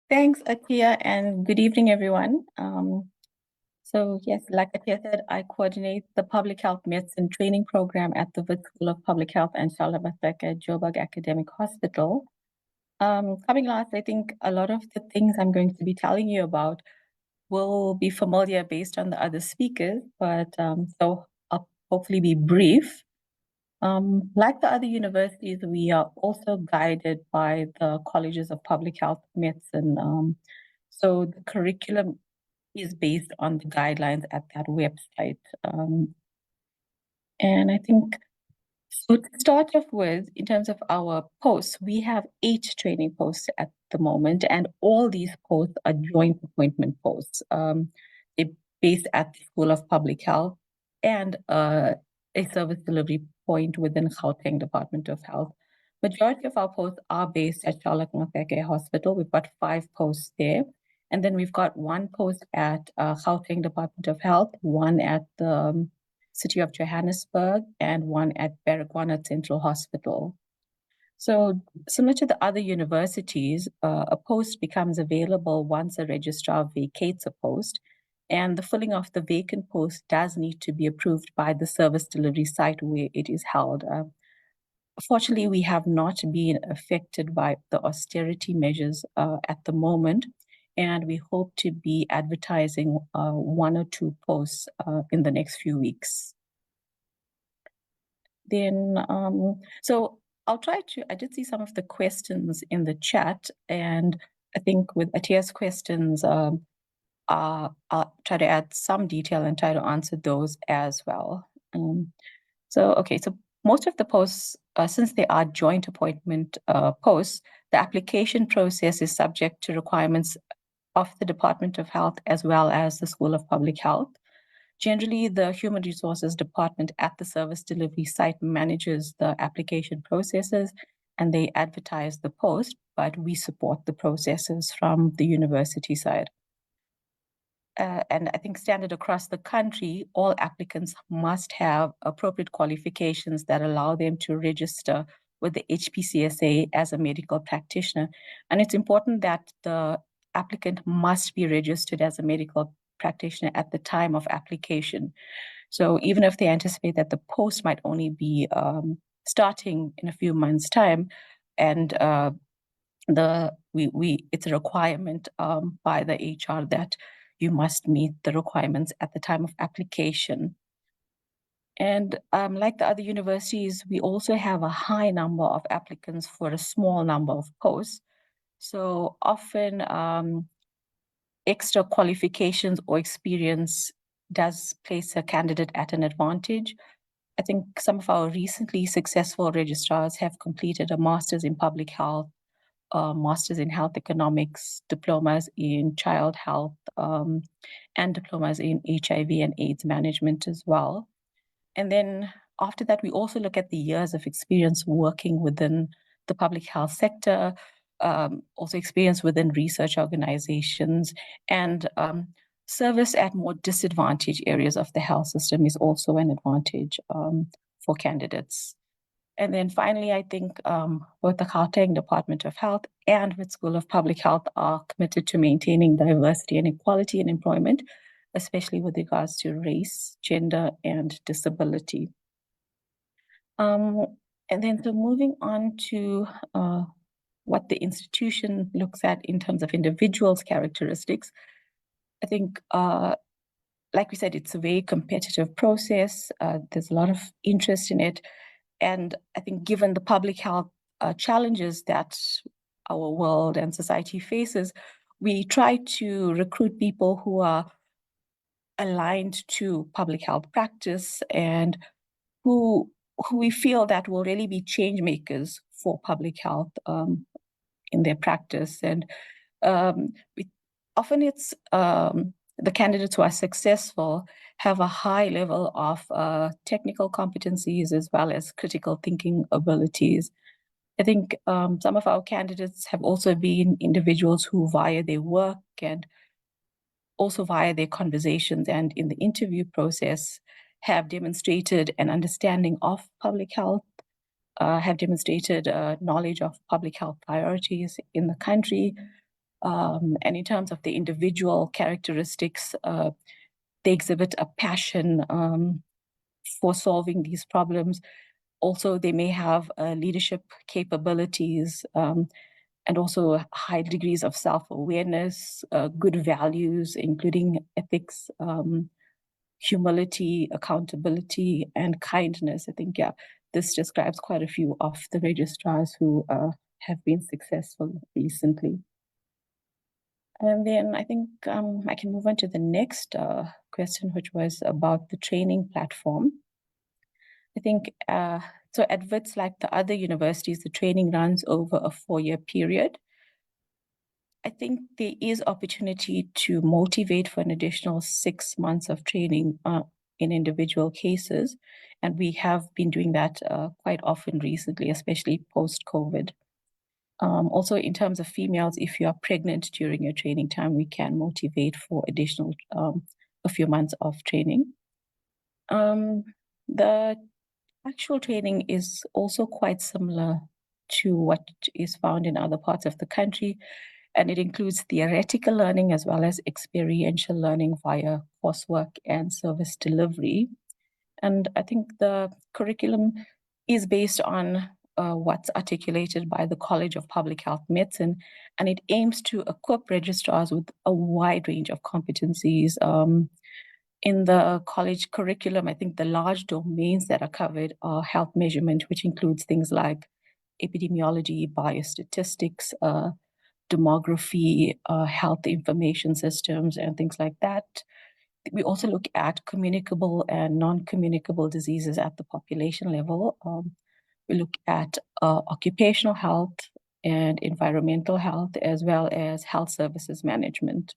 Thanks, Atia, and good evening, everyone. So yes, like Atia said, I coordinate the Public Health Medicine Training Program at the Wits School of Public Health and Charlotte Maxeke Joburg Academic Hospital. Coming last, I think a lot of the things I'm going to be telling you about will be familiar based on the other speakers, but so I'll hopefully be brief. Like the other universities, we are also guided by the colleges of public health medicine. So the curriculum is based on the guidelines at that website. And I think, so to start off with, in terms of our posts, we have 8 training posts at the moment, and all these posts are joint appointment posts. They're based at the School of Public Health and a service delivery point within Gauteng Department of Health. Majority of our posts are based at Charlotte Maxeke Hospital. We've got 5 posts there. And then we've got 1 post at Gauteng Department of Health, 1 at the City of Johannesburg, and 1 at Baragwanath Central Hospital. So similar to the other universities, a post becomes available once a registrar vacates a post, and the filling of the vacant post does need to be approved by the service delivery site where it is held. Fortunately, we have not been affected by the austerity measures at the moment, and we hope to be advertising 1 or 2 posts in the next few weeks. Then, so I'll try to, I did see some of the questions in the chat, and I think with Atiya's questions, I'll try to add some detail and try to answer those as well. So most of the posts, since they are joint appointment posts, the application process is subject to requirements of the Department of Health as well as the School of Public Health. Generally, the Human Resources Department at the service delivery site manages the application processes and they advertise the post, but we support the processes from the university side. And I think standard across the country, all applicants must have appropriate qualifications that allow them to register with the HPCSA as a medical practitioner. And it's important that the applicant must be registered as a medical practitioner at the time of application. So even if they anticipate that the post might only be starting in a few months' time, and it's a requirement by the HR that you must meet the requirements at the time of application. And like the other universities, we also have a high number of applicants for a small number of posts. So often extra qualifications or experience does place a candidate at an advantage. I think some of our recently successful registrars have completed a master's in public health, masters in health economics, diplomas in child health, and diplomas in HIV and AIDS management as well. And then after that, we also look at the years of experience working within the public health sector, also experience within research organizations, and service at more disadvantaged areas of the health system is also an advantage for candidates. And then finally, I think both the Gauteng Department of Health and Wits School of Public Health are committed to maintaining diversity and equality in employment, especially with regards to race, gender, and disability. And then so moving on to what the institution looks at in terms of individuals' characteristics, I think, like we said, it's a very competitive process. There's a lot of interest in it. And I think given the public health challenges that our world and society faces, we try to recruit people who are aligned to public health practice and who we feel that will really be change makers for public health in their practice. And often it's the candidates who are successful have a high level of technical competencies as well as critical thinking abilities. I think some of our candidates have also been individuals who via their work and also via their conversations and in the interview process have demonstrated an understanding of public health, have demonstrated knowledge of public health priorities in the country. And in terms of the individual characteristics, they exhibit a passion for solving these problems. Also, they may have leadership capabilities and also high degrees of self-awareness, good values, including ethics, humility, accountability, and kindness. I think, this describes quite a few of the registrars who have been successful recently. And then I think I can move on to the next question, which was about the training platform. I think, so at Wits, like the other universities, the training runs over a 4-year period. I think there is opportunity to motivate for an additional 6 months of training in individual cases. And we have been doing that quite often recently, especially post-COVID. Also, in terms of females, if you are pregnant during your training time, we can motivate for additional a few months of training. The actual training is also quite similar to what is found in other parts of the country, and it includes theoretical learning as well as experiential learning via coursework and service delivery. And I think the curriculum is based on what's articulated by the College of Public Health Medicine, and it aims to equip registrars with a wide range of competencies. In the college curriculum, I think the large domains that are covered are health measurement, which includes things like epidemiology, biostatistics, demography, health information systems, and things like that. We also look at communicable and non-communicable diseases at the population level. We look at occupational health and environmental health, as well as health services management.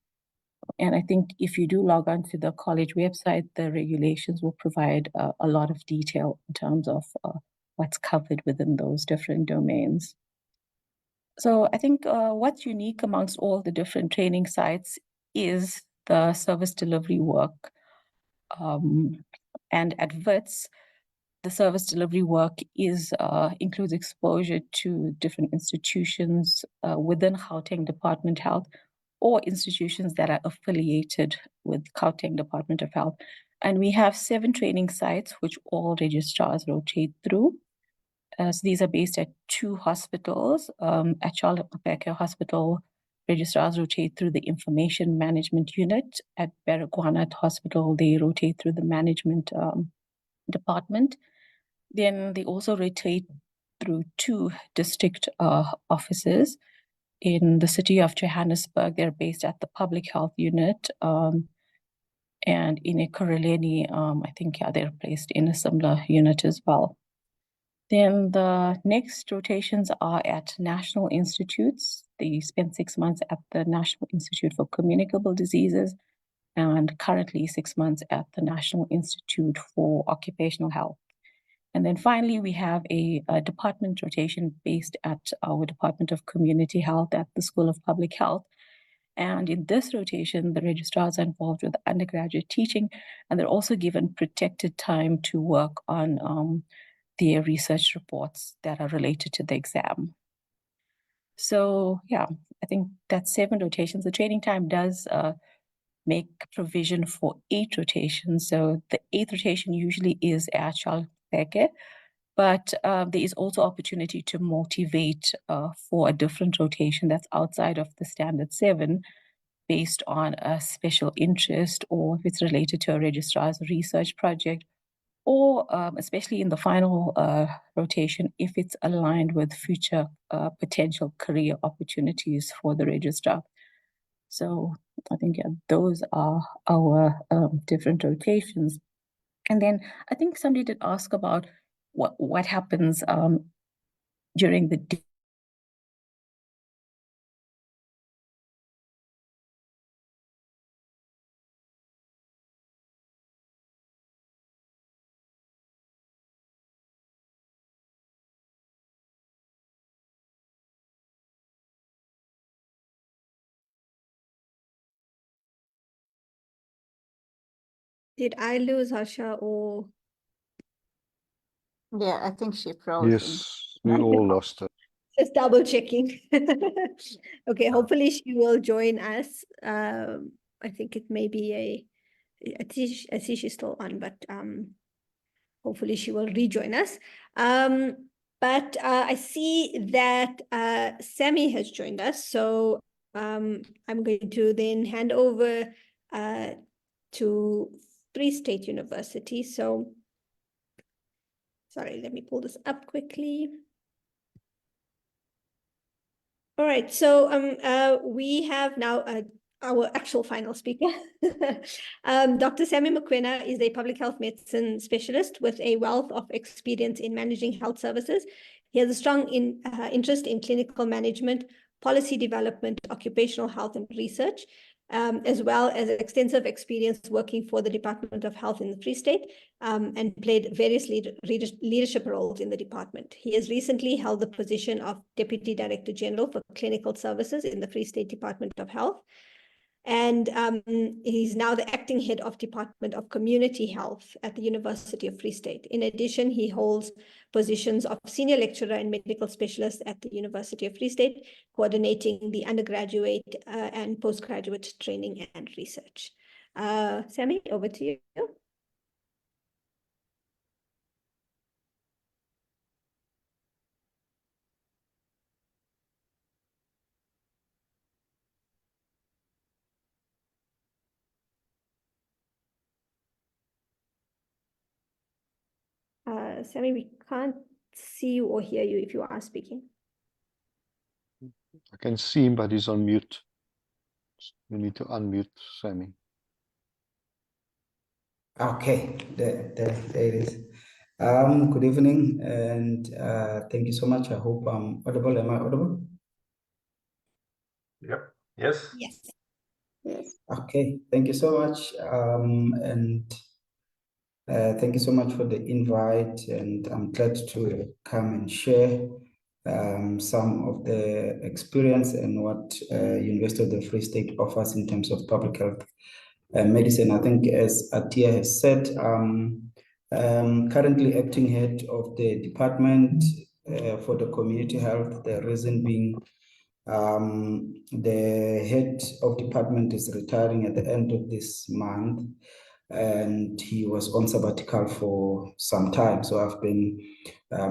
And I think if you do log on to the college website, the regulations will provide a lot of detail in terms of what's covered within those different domains. So I think what's unique amongst all the different training sites is the service delivery work. And at WITS, the service delivery work includes exposure to different institutions within Gauteng Department of Health, or institutions that are affiliated with Gauteng Department of Health. And we have 7 training sites, which all registrars rotate through. So these are based at 2 hospitals. At Charlotte Maxeke Hospital, registrars rotate through the information management unit. At Baragwanath Hospital, they rotate through the management department. Then they also rotate through 2 district offices. In the city of Johannesburg, they're based at the public health unit. And in Ekurhuleni, I think, they're placed in a similar unit as well. Then the next rotations are at national institutes. They spent 6 months at the National Institute for Communicable Diseases, and currently 6 months at the National Institute for Occupational Health. And then finally, we have a department rotation based at our Department of Community Health at the School of Public Health. And in this rotation, the registrars are involved with undergraduate teaching, and they're also given protected time to work on their research reports that are related to the exam. So yeah, I think that's 7 rotations. The training time does make provision for 8 rotations. So the 8th rotation usually is at Charlotte Maxeke, but there is also opportunity to motivate for a different rotation that's outside of the standard 7 based on a special interest, or if it's related to a registrar's research project, or especially in the final rotation, if it's aligned with future potential career opportunities for the registrar. So I think those are our different rotations. And then I think somebody did ask about what happens during the day. Did I lose Harsha or? Yeah, I think she froze. Yes, we all lost her. Just double checking. Okay, hopefully she will join us. I think it may be I see she's still on, but hopefully she will rejoin us. But I see that Sammy has joined us, so I'm going to then hand over to Free State University. So, sorry, let me pull this up quickly. All right, so we have now our actual final speaker. Dr. Sammy Mokoena is a public health medicine specialist with a wealth of experience in managing health services. He has a strong interest in clinical management, policy development, occupational health and research, as well as extensive experience working for the Department of Health in the Free State, and played various leadership roles in the department. He has recently held the position of Deputy Director General for Clinical Services in the Free State Department of Health. And he's now the acting head of Department of Community Health at the University of Free State. In addition, he holds positions of senior lecturer and medical specialist at the University of Free State, coordinating the undergraduate and postgraduate training and research. Sammy, over to you. Sammy, we can't see you or hear you if you are speaking. I can see him, but he's on mute. You need to unmute Sammy. Okay, there it is. Good evening, and thank you so much. I hope I'm audible. Am I audible? Yep. Yes. Yes. Yes. Okay, thank you so much. Thank you so much for the invite, and I'm glad to come and share some of the experience and what University of the Free State offers in terms of public health medicine. I think, as Atia has said, currently acting head of the department for the community health. The reason being, the head of department is retiring at the end of this month, and he was on sabbatical for some time. So I've been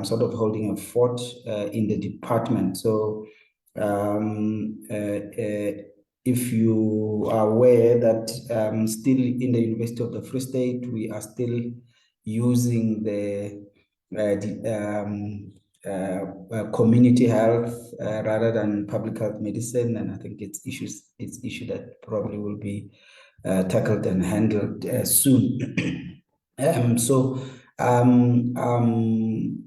sort of holding a fort in the department. So if you are aware that still in the University of the Free State, we are still using the community health rather than public health medicine, and I think it's issue that probably will be tackled and handled soon.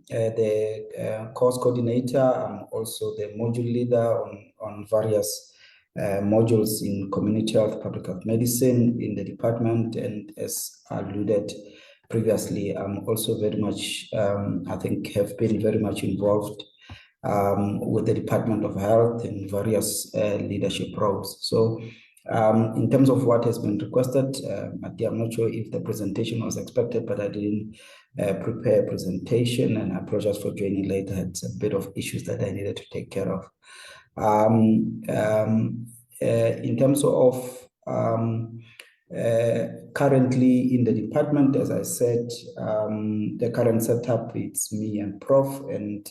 The course coordinator, I'm also the module leader on various modules in community health, public health medicine in the department, and as alluded previously, I'm also very much, I think, have been very much involved with the Department of Health in various leadership roles. So in terms of what has been requested, I'm not sure if the presentation was expected, but I didn't prepare a presentation, and I apologize for joining late. I had a bit of issues that I needed to take care of. In terms of currently in the department, as I said, the current setup, it's me and Prof, and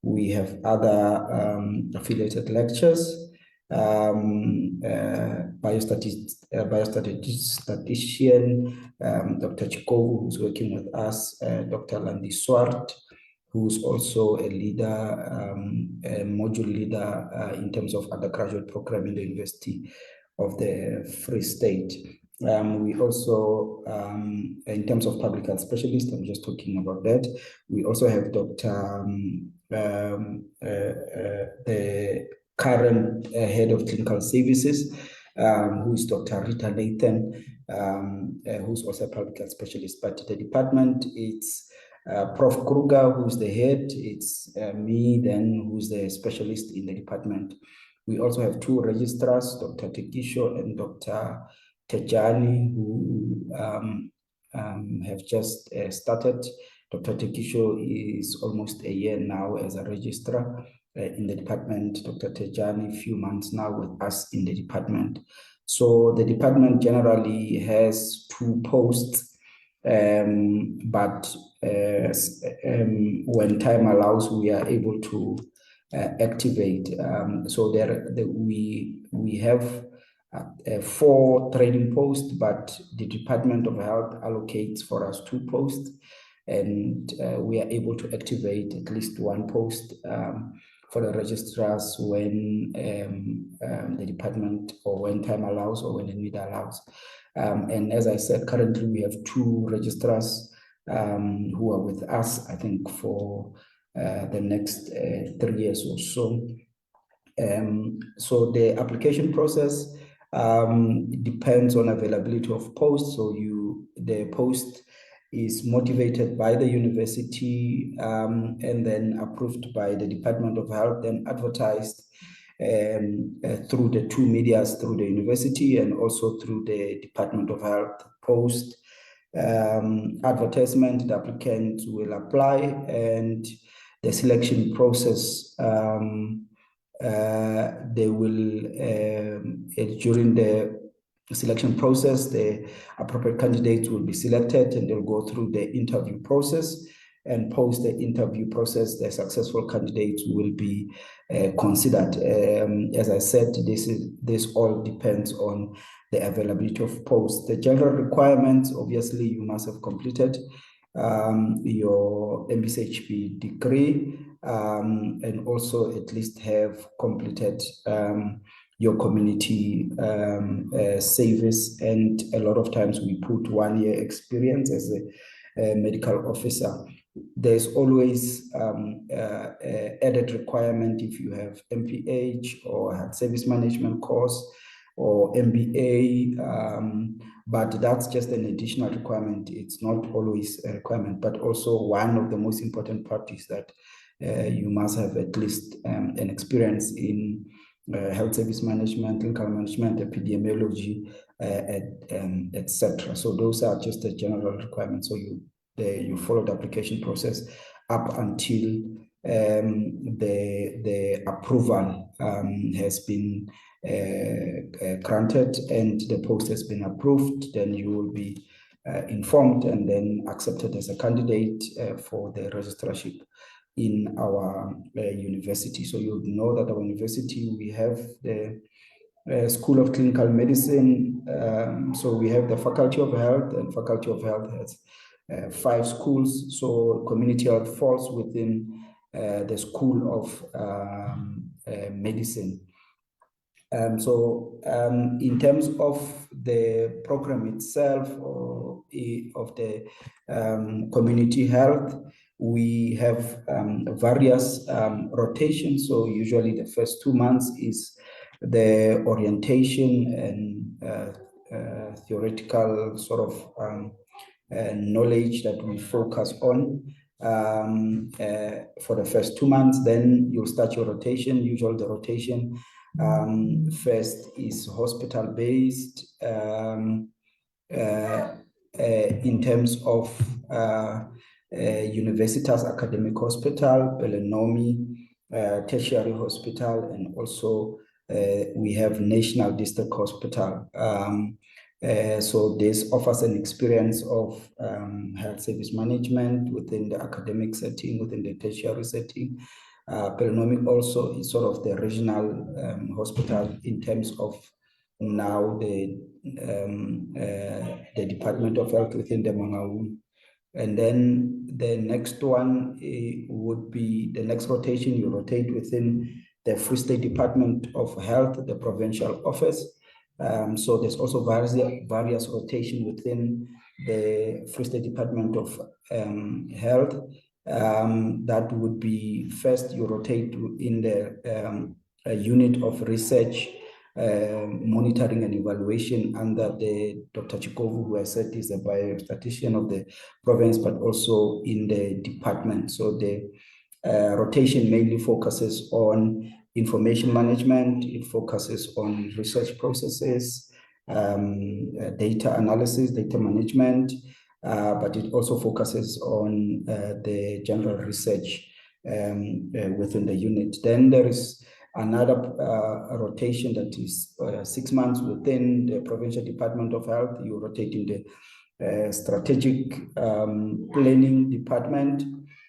we have other affiliated lectures. Biostatistician, Dr. Chikovu, who's working with us, Dr. Landi Swart, who's also a leader, a module leader in terms of undergraduate program in the University of the Free State. We also, in terms of public health specialist, I'm just talking about that. We also have Dr. The current head of clinical services, who is Dr. Rita Nathan, who's also a public health specialist. But the department, it's Prof. Kruger, who's the head. It's me, then, who's the specialist in the department. We also have two registrars, Dr. Tekisho and Dr. Tejani, who have just started. Dr. Tekisho is almost a year now as a registrar in the department. Dr. Tejani, a few months now with us in the department. So the department generally has two posts, but when time allows, we are able to activate. So we have 4 training posts, but the Department of Health allocates for us 2 posts, and we are able to activate at least 1 post for the registrars when the department, or when time allows, or when the need allows. And as I said, currently we have 2 registrars who are with us, I think, for the next 3 years or so. So the application process depends on availability of posts. So the post is motivated by the university and then approved by the Department of Health, then advertised through the 2 medias, through the university and also through the Department of Health post advertisement. The applicant will apply, and the selection process, they will, during the selection process, the appropriate candidates will be selected, and they'll go through the interview process, and post the interview process, the successful candidates will be considered. As I said, this all depends on the availability of posts. The general requirements, obviously, you must have completed your MSHP degree, and also at least have completed your community service. And a lot of times we put 1 year experience as a medical officer. There's always added requirement if you have MPH or health service management course or MBA, but that's just an additional requirement. It's not always a requirement, but also one of the most important part is that you must have at least an experience in health service management, clinical management, epidemiology, etc. So those are just the general requirements. So you follow the application process up until the approval has been granted and the post has been approved. Then you will be informed and then accepted as a candidate for the registrarship in our university. So you know that our university, we have the School of Clinical Medicine. So we have the Faculty of Health, and Faculty of Health has 5 schools. So community health falls within the School of Medicine. In terms of the program itself or of the community health, we have various rotations. So usually the first 2 months is the orientation and theoretical sort of knowledge that we focus on for the first 2 months. Then you'll start your rotation. Usually the rotation first is hospital-based in terms of Universitas Academic Hospital, Belenomi, Tertiary Hospital, and also we have National District Hospital. So this offers an experience of health service management within the academic setting, within the tertiary setting. Belenomi also is sort of the regional hospital in terms of now the Department of Health within the Mangaung. And then the next one would be the next rotation. You rotate within the Free State Department of Health, the provincial office. So there's also various rotation within the Free State Department of Health. That would be first you rotate in the unit of research, monitoring and evaluation under the Dr. Chikovu, who I said is a biostatistician of the province, but also in the department. So the rotation mainly focuses on information management. It focuses on research processes, data analysis, data management, but it also focuses on the general research within the unit. Then there is another rotation that is 6 months within the Provincial Department of Health. You rotate in the strategic planning department.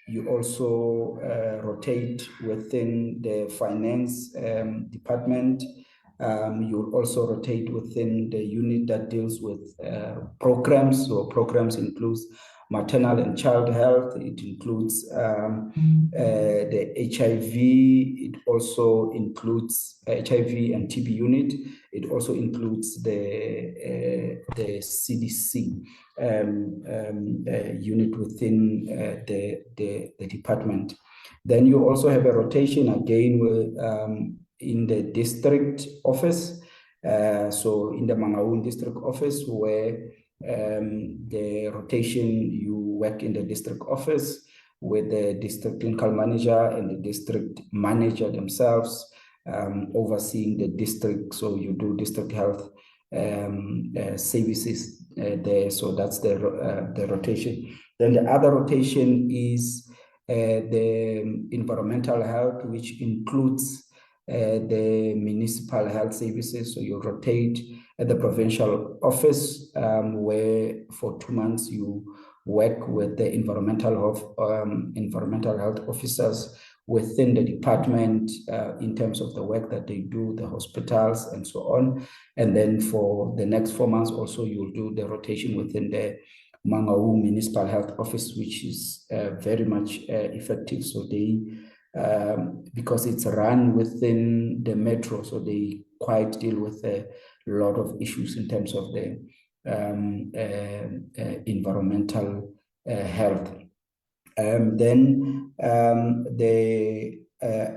You also rotate within the finance department. You'll also rotate within the unit that deals with programs. So programs includes maternal and child health. It includes the HIV. It also includes HIV and TB unit. It also includes the CDC unit within the department. Then you also have a rotation again with, in the district office. So in the Mangaung district office, where the rotation, you work in the district office with the district clinical manager and the district manager themselves, overseeing the district. So you do district health services there. So that's the rotation. Then the other rotation is the environmental health, which includes the municipal health services. So you rotate at the provincial office, where for 2 months you work with the environmental health officers within the department in terms of the work that they do, the hospitals and so on. And then for the next 4 months also, you'll do the rotation within the Mangaung Municipal Health Office, which is very much effective. So they because it's run within the metro, so they quite deal with a lot of issues in terms of the environmental health. Then the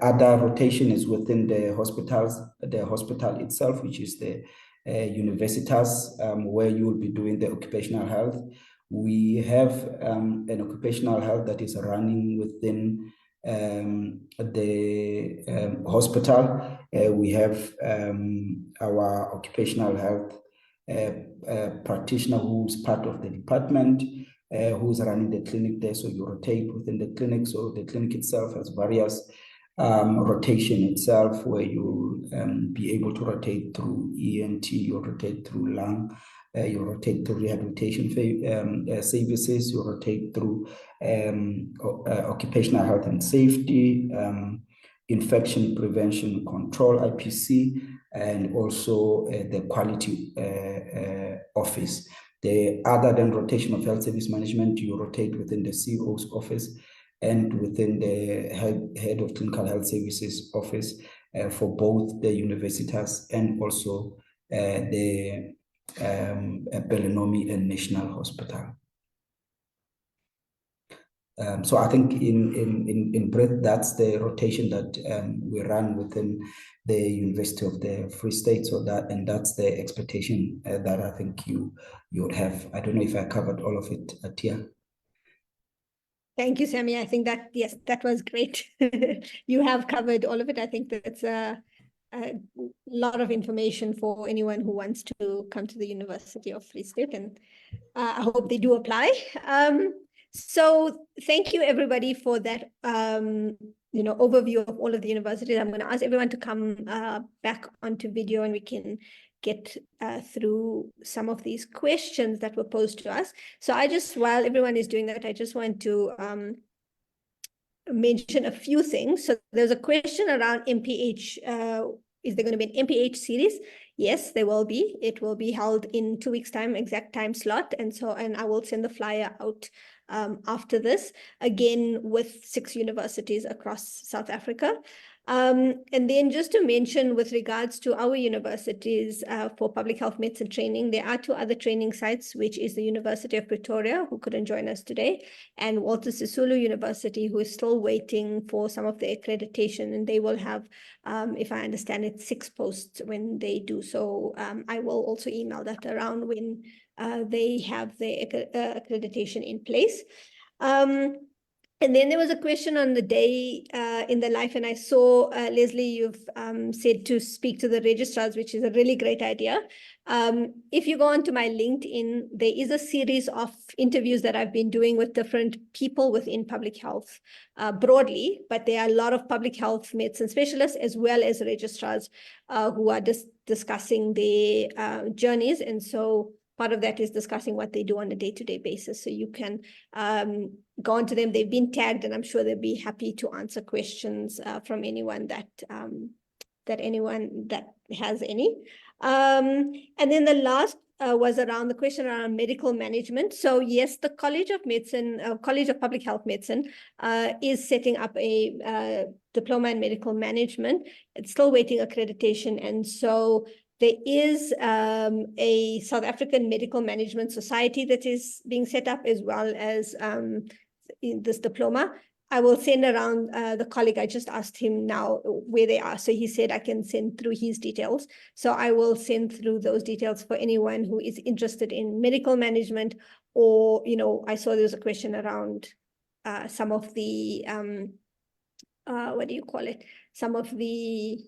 other rotation is within the hospital itself, which is the universitas, where you will be doing the occupational health. We have an occupational health that is running within the hospital. We have our occupational health practitioner who's part of the department, who's running the clinic there. So you rotate within the clinic. So the clinic itself has various rotation itself, where you'll be able to rotate through ENT, you'll rotate through lung, you rotate through rehabilitation services, you rotate through occupational health and safety, infection prevention control, IPC, and also the quality office. The other than rotation of health service management, you rotate within the CO's office and within the head of clinical health services office for both the universitas and also the Belenomi and National Hospital. So I think in brief, that's the rotation that we run within the University of the Free State. So that's the expectation that I think you would have. I don't know if I covered all of it, Atia. Thank you, Sammy. I think that, yes, that was great. You have covered all of it. I think that's a lot of information for anyone who wants to come to the University of Free State, and I hope they do apply. So thank you, everybody, for that overview of all of the universities. I'm going to ask everyone to come back onto video, and we can get through some of these questions that were posed to us. So while everyone is doing that, I just want to mention a few things. So there's a question around MPH. Is there going to be an MPH series? Yes, there will be. It will be held in 2 weeks' time, exact time slot. And I will send the flyer out after this, again, with 6 universities across South Africa. And then just to mention with regards to our universities for public health medicine training, there are 2 other training sites, which is the University of Pretoria, who couldn't join us today, and Walter Sisulu University, who is still waiting for some of the accreditation, and they will have, if I understand it, 6 posts when they do so. I will also email that around when they have the accreditation in place. And then there was a question on the day in the life, and I saw, Leslie, you've said to speak to the registrars, which is a really great idea. If you go onto my LinkedIn, there is a series of interviews that I've been doing with different people within public health broadly, but there are a lot of public health medicine specialists as well as registrars who are discussing their journeys. And so part of that is discussing what they do on a day-to-day basis. So you can go onto them. They've been tagged, and I'm sure they'll be happy to answer questions from anyone that has any. And then the last was around the question around medical management. So yes, the College of Medicine, College of Public Health Medicine is setting up a diploma in medical management. It's still waiting accreditation. And so there is a South African Medical Management Society that is being set up, as well as this diploma. I will send around the colleague. I just asked him now where they are. So he said I can send through his details. So I will send through those details for anyone who is interested in medical management, or, I saw there was a question around some of the, some of the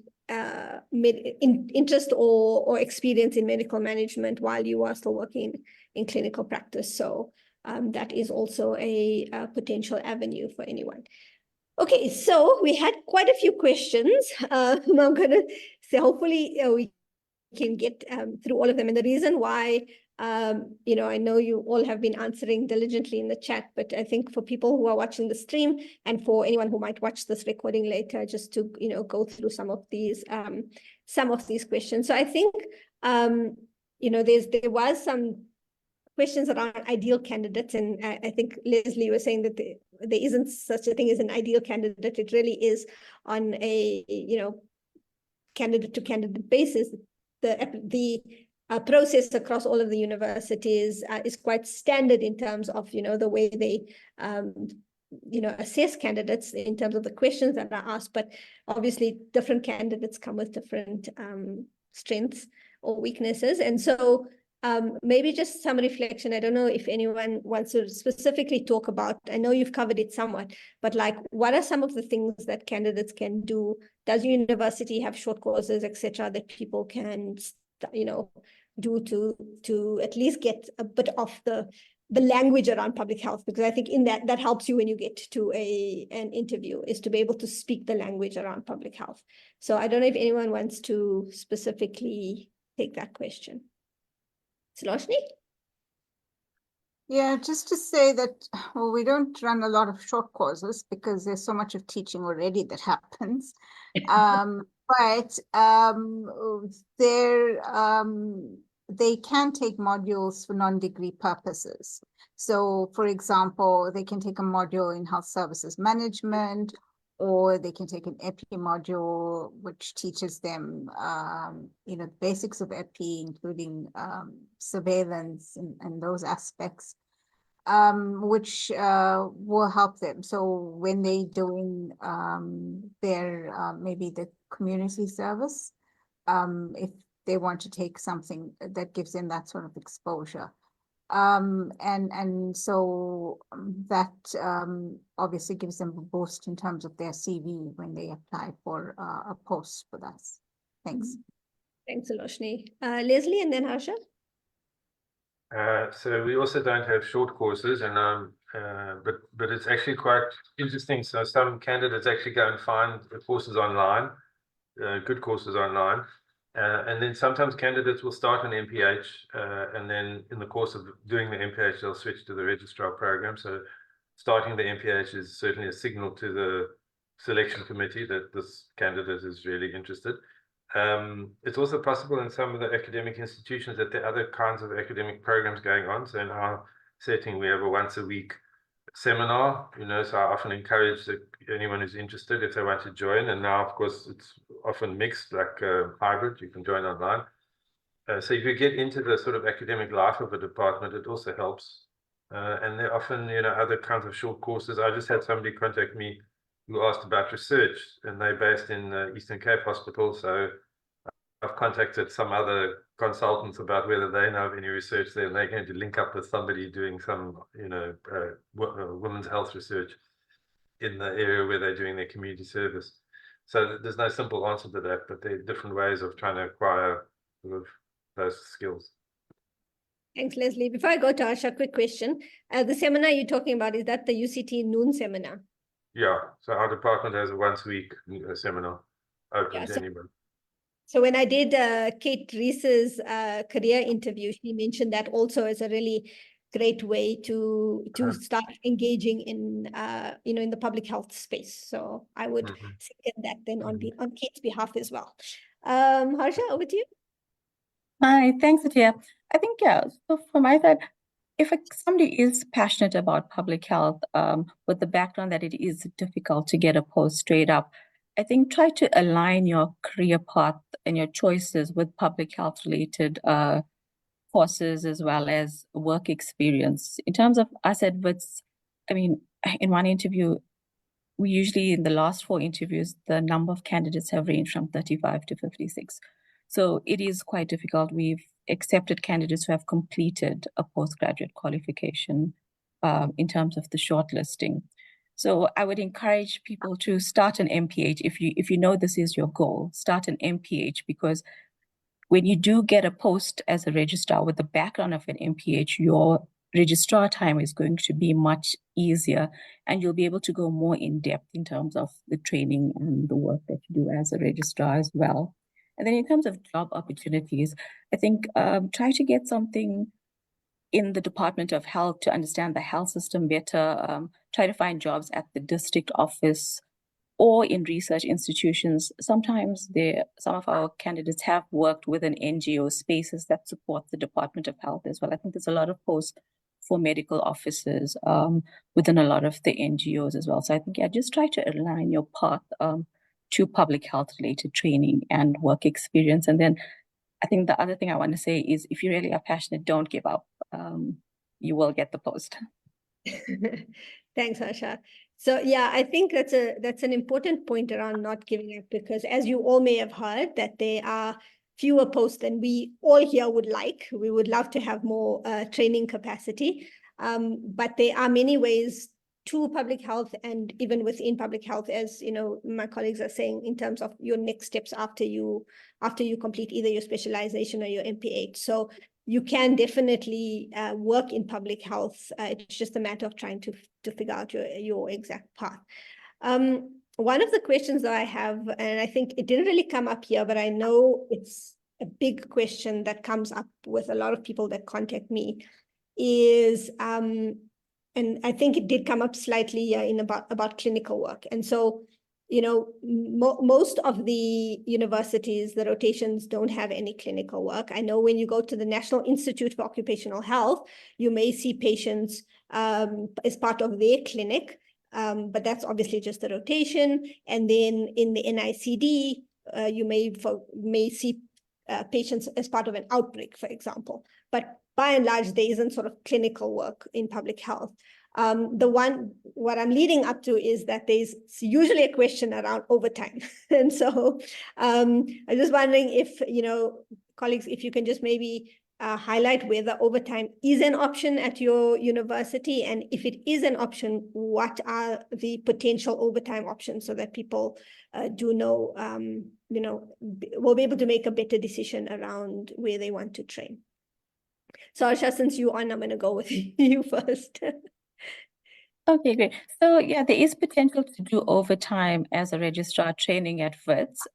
interest or experience in medical management while you are still working in clinical practice. So that is also a potential avenue for anyone. Okay, so we had quite a few questions. I'm going to say hopefully we can get through all of them. And the reason why, I know you all have been answering diligently in the chat, but I think for people who are watching the stream and for anyone who might watch this recording later, just to, go through some of these questions. So I think, there was some questions around ideal candidates. And I think Leslie was saying that there isn't such a thing as an ideal candidate. It really is on a, candidate to candidate basis. The process across all of the universities is quite standard in terms of, the way they, assess candidates in terms of the questions that are asked, but obviously different candidates come with different strengths or weaknesses. And so maybe just some reflection. I don't know if anyone wants to specifically talk about, I know you've covered it somewhat, but like, what are some of the things that candidates can do? Does your university have short courses, etc., that people can, do to at least get a bit of the language around public health? Because I think in that helps you when you get to an interview, is to be able to speak the language around public health. So I don't know if anyone wants to specifically take that question. Suloshni? Yeah, just to say that, well, we don't run a lot of short courses because there's so much of teaching already that happens. But they can take modules for non-degree purposes. So, for example, they can take a module in health services management, or they can take an EPI module, which teaches them, the basics of EPI, including surveillance and those aspects, which will help them. So when they doing their maybe the community service, if they want to take something that gives them that sort of exposure. And so that obviously gives them a boost in terms of their CV when they apply for a post with us. Thanks. Thanks, Suloshni. Leslie and then Harsha. So we also don't have short courses, and but it's actually quite interesting. So some candidates actually go and find the courses online, good courses online. And then sometimes candidates will start an MPH, and then in the course of doing the MPH, they'll switch to the registrar program. So starting the MPH is certainly a signal to the selection committee that this candidate is really interested. It's also possible in some of the academic institutions that there are other kinds of academic programs going on. So in our setting, we have a once a week seminar, so I often encourage anyone who's interested, if they want to join. And now, of course, it's often mixed, like hybrid, you can join online. So if you get into the sort of academic life of a department, it also helps. And there are often, other kinds of short courses. I just had somebody contact me who asked about research, and they're based in Eastern Cape Hospital. So I've contacted some other consultants about whether they know of any research there, and they're going to link up with somebody doing some, women's health research in the area where they're doing their community service. So there's no simple answer to that, but there are different ways of trying to acquire sort of those skills. Thanks, Leslie. Before I go to Asha, quick question. The seminar you're talking about, is that the UCT noon seminar? Yeah, so our department has a once a week seminar open to anyone. So when I did Kate Reese's career interview, she mentioned that also as a really great way to start engaging in in the public health space. So I would second that then on Kate's behalf as well. Harsha, over to you. Hi, thanks, Atia. I think, so from my side, if somebody is passionate about public health, with the background that it is difficult to get a post straight up, I think try to align your career path and your choices with public health related courses as well as work experience. In terms of us at Wits, I mean, in one interview, we usually, in the last 4 interviews, the number of candidates have ranged from 35 to 56. So it is quite difficult. We've accepted candidates who have completed a postgraduate qualification in terms of the shortlisting. So I would encourage people to start an MPH. If you know this is your goal, start an MPH, because when you do get a post as a registrar with the background of an MPH, your registrar time is going to be much easier, and you'll be able to go more in depth in terms of the training and the work that you do as a registrar as well. And then in terms of job opportunities, I think try to get something in the Department of Health to understand the health system better. Try to find jobs at the district office or in research institutions. Sometimes some of our candidates have worked within NGO spaces that support the Department of Health as well. I think there's a lot of posts for medical officers within a lot of the NGOs as well. So I think, yeah, just try to align your path to public health related training and work experience. And then I think the other thing I want to say is if you really are passionate, don't give up. You will get the post. Thanks, Asha. So yeah, I think that's an important point around not giving up, because as you all may have heard, that there are fewer posts than we all here would like. We would love to have more training capacity, but there are many ways to public health, and even within public health, as you know, my colleagues are saying, in terms of your next steps after you complete either your specialization or your MPH. So you can definitely work in public health. It's just a matter of trying to figure out your exact path. One of the questions that I have, and I think it didn't really come up here, but I know it's a big question that comes up with a lot of people that contact me, is, and I think it did come up slightly in about clinical work. And so, you know, most of the universities, the rotations don't have any clinical work. I know when you go to the National Institute for Occupational Health, you may see patients as part of their clinic, but that's obviously just a rotation. And then in the NICD, you may see patients as part of an outbreak, for example. But by and large, there isn't sort of clinical work in public health. What I'm leading up to is that there's usually a question around overtime. And so I'm just wondering if, you know, colleagues, if you can just maybe highlight whether overtime is an option at your university, and if it is an option, what are the potential overtime options, so that people do know, you know, will be able to make a better decision around where they want to train. So Asha, since you're on, I'm going to go with you first. Okay, great. So yeah, there is potential to do overtime as a registrar training at WITS.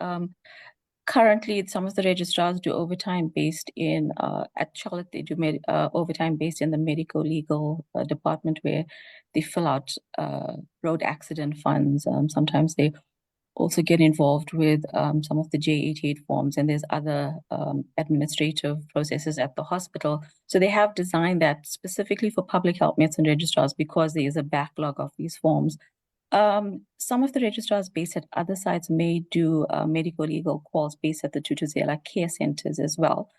Currently, some of the registrars do overtime based in, at Charlotte, they do overtime based in the medical legal department, where they fill out road accident funds. Sometimes they also get involved with some of the J88 forms, and there's other administrative processes at the hospital. So they have designed that specifically for public health medicine registrars, because there is a backlog of these forms. Some of the registrars based at other sites may do medical legal calls based at the Tutuzela care centers as well.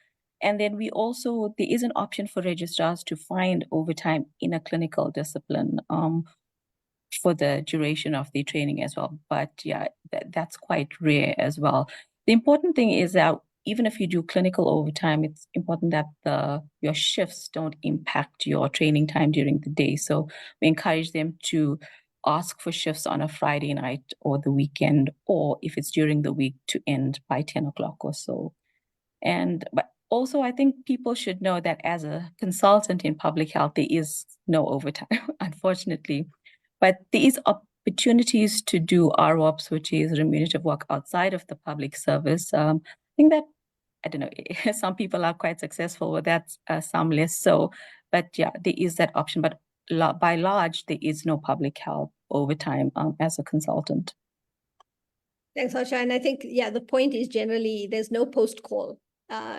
And then there is an option for registrars to find overtime in a clinical discipline for the duration of the training as well. But yeah, that's quite rare as well. The important thing is that even if you do clinical overtime, it's important that your shifts don't impact your training time during the day. So we encourage them to ask for shifts on a Friday night or the weekend, or if it's during the week, to end by 10 o'clock or so. But also, I think people should know that as a consultant in public health, there is no overtime, unfortunately. But there is opportunities to do RWOPs, which is remunerative work outside of the public service. I think that, I don't know, some people are quite successful with that, some less so. But yeah, there is that option. But by large, there is no public health overtime as a consultant. Thanks, Asha. And I think, yeah, the point is generally there's no post call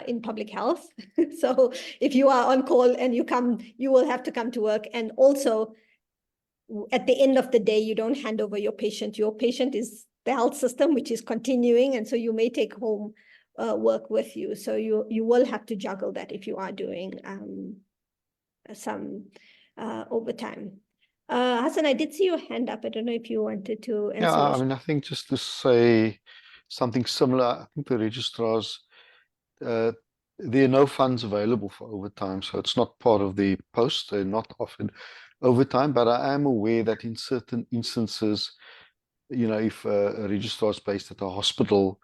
in public health. So if you are on call and you come, you will have to come to work. And also, at the end of the day, you don't hand over your patient. Your patient is the health system, which is continuing. And so you may take home work with you. So you will have to juggle that if you are doing some overtime. Hassan, I did see your hand up. I don't know if you wanted to answer. Yeah, I mean, I think just to say something similar, I think the registrars, there are no funds available for overtime, so it's not part of the post. They're not offered overtime, but I am aware that in certain instances, you know, if a registrar is based at a hospital,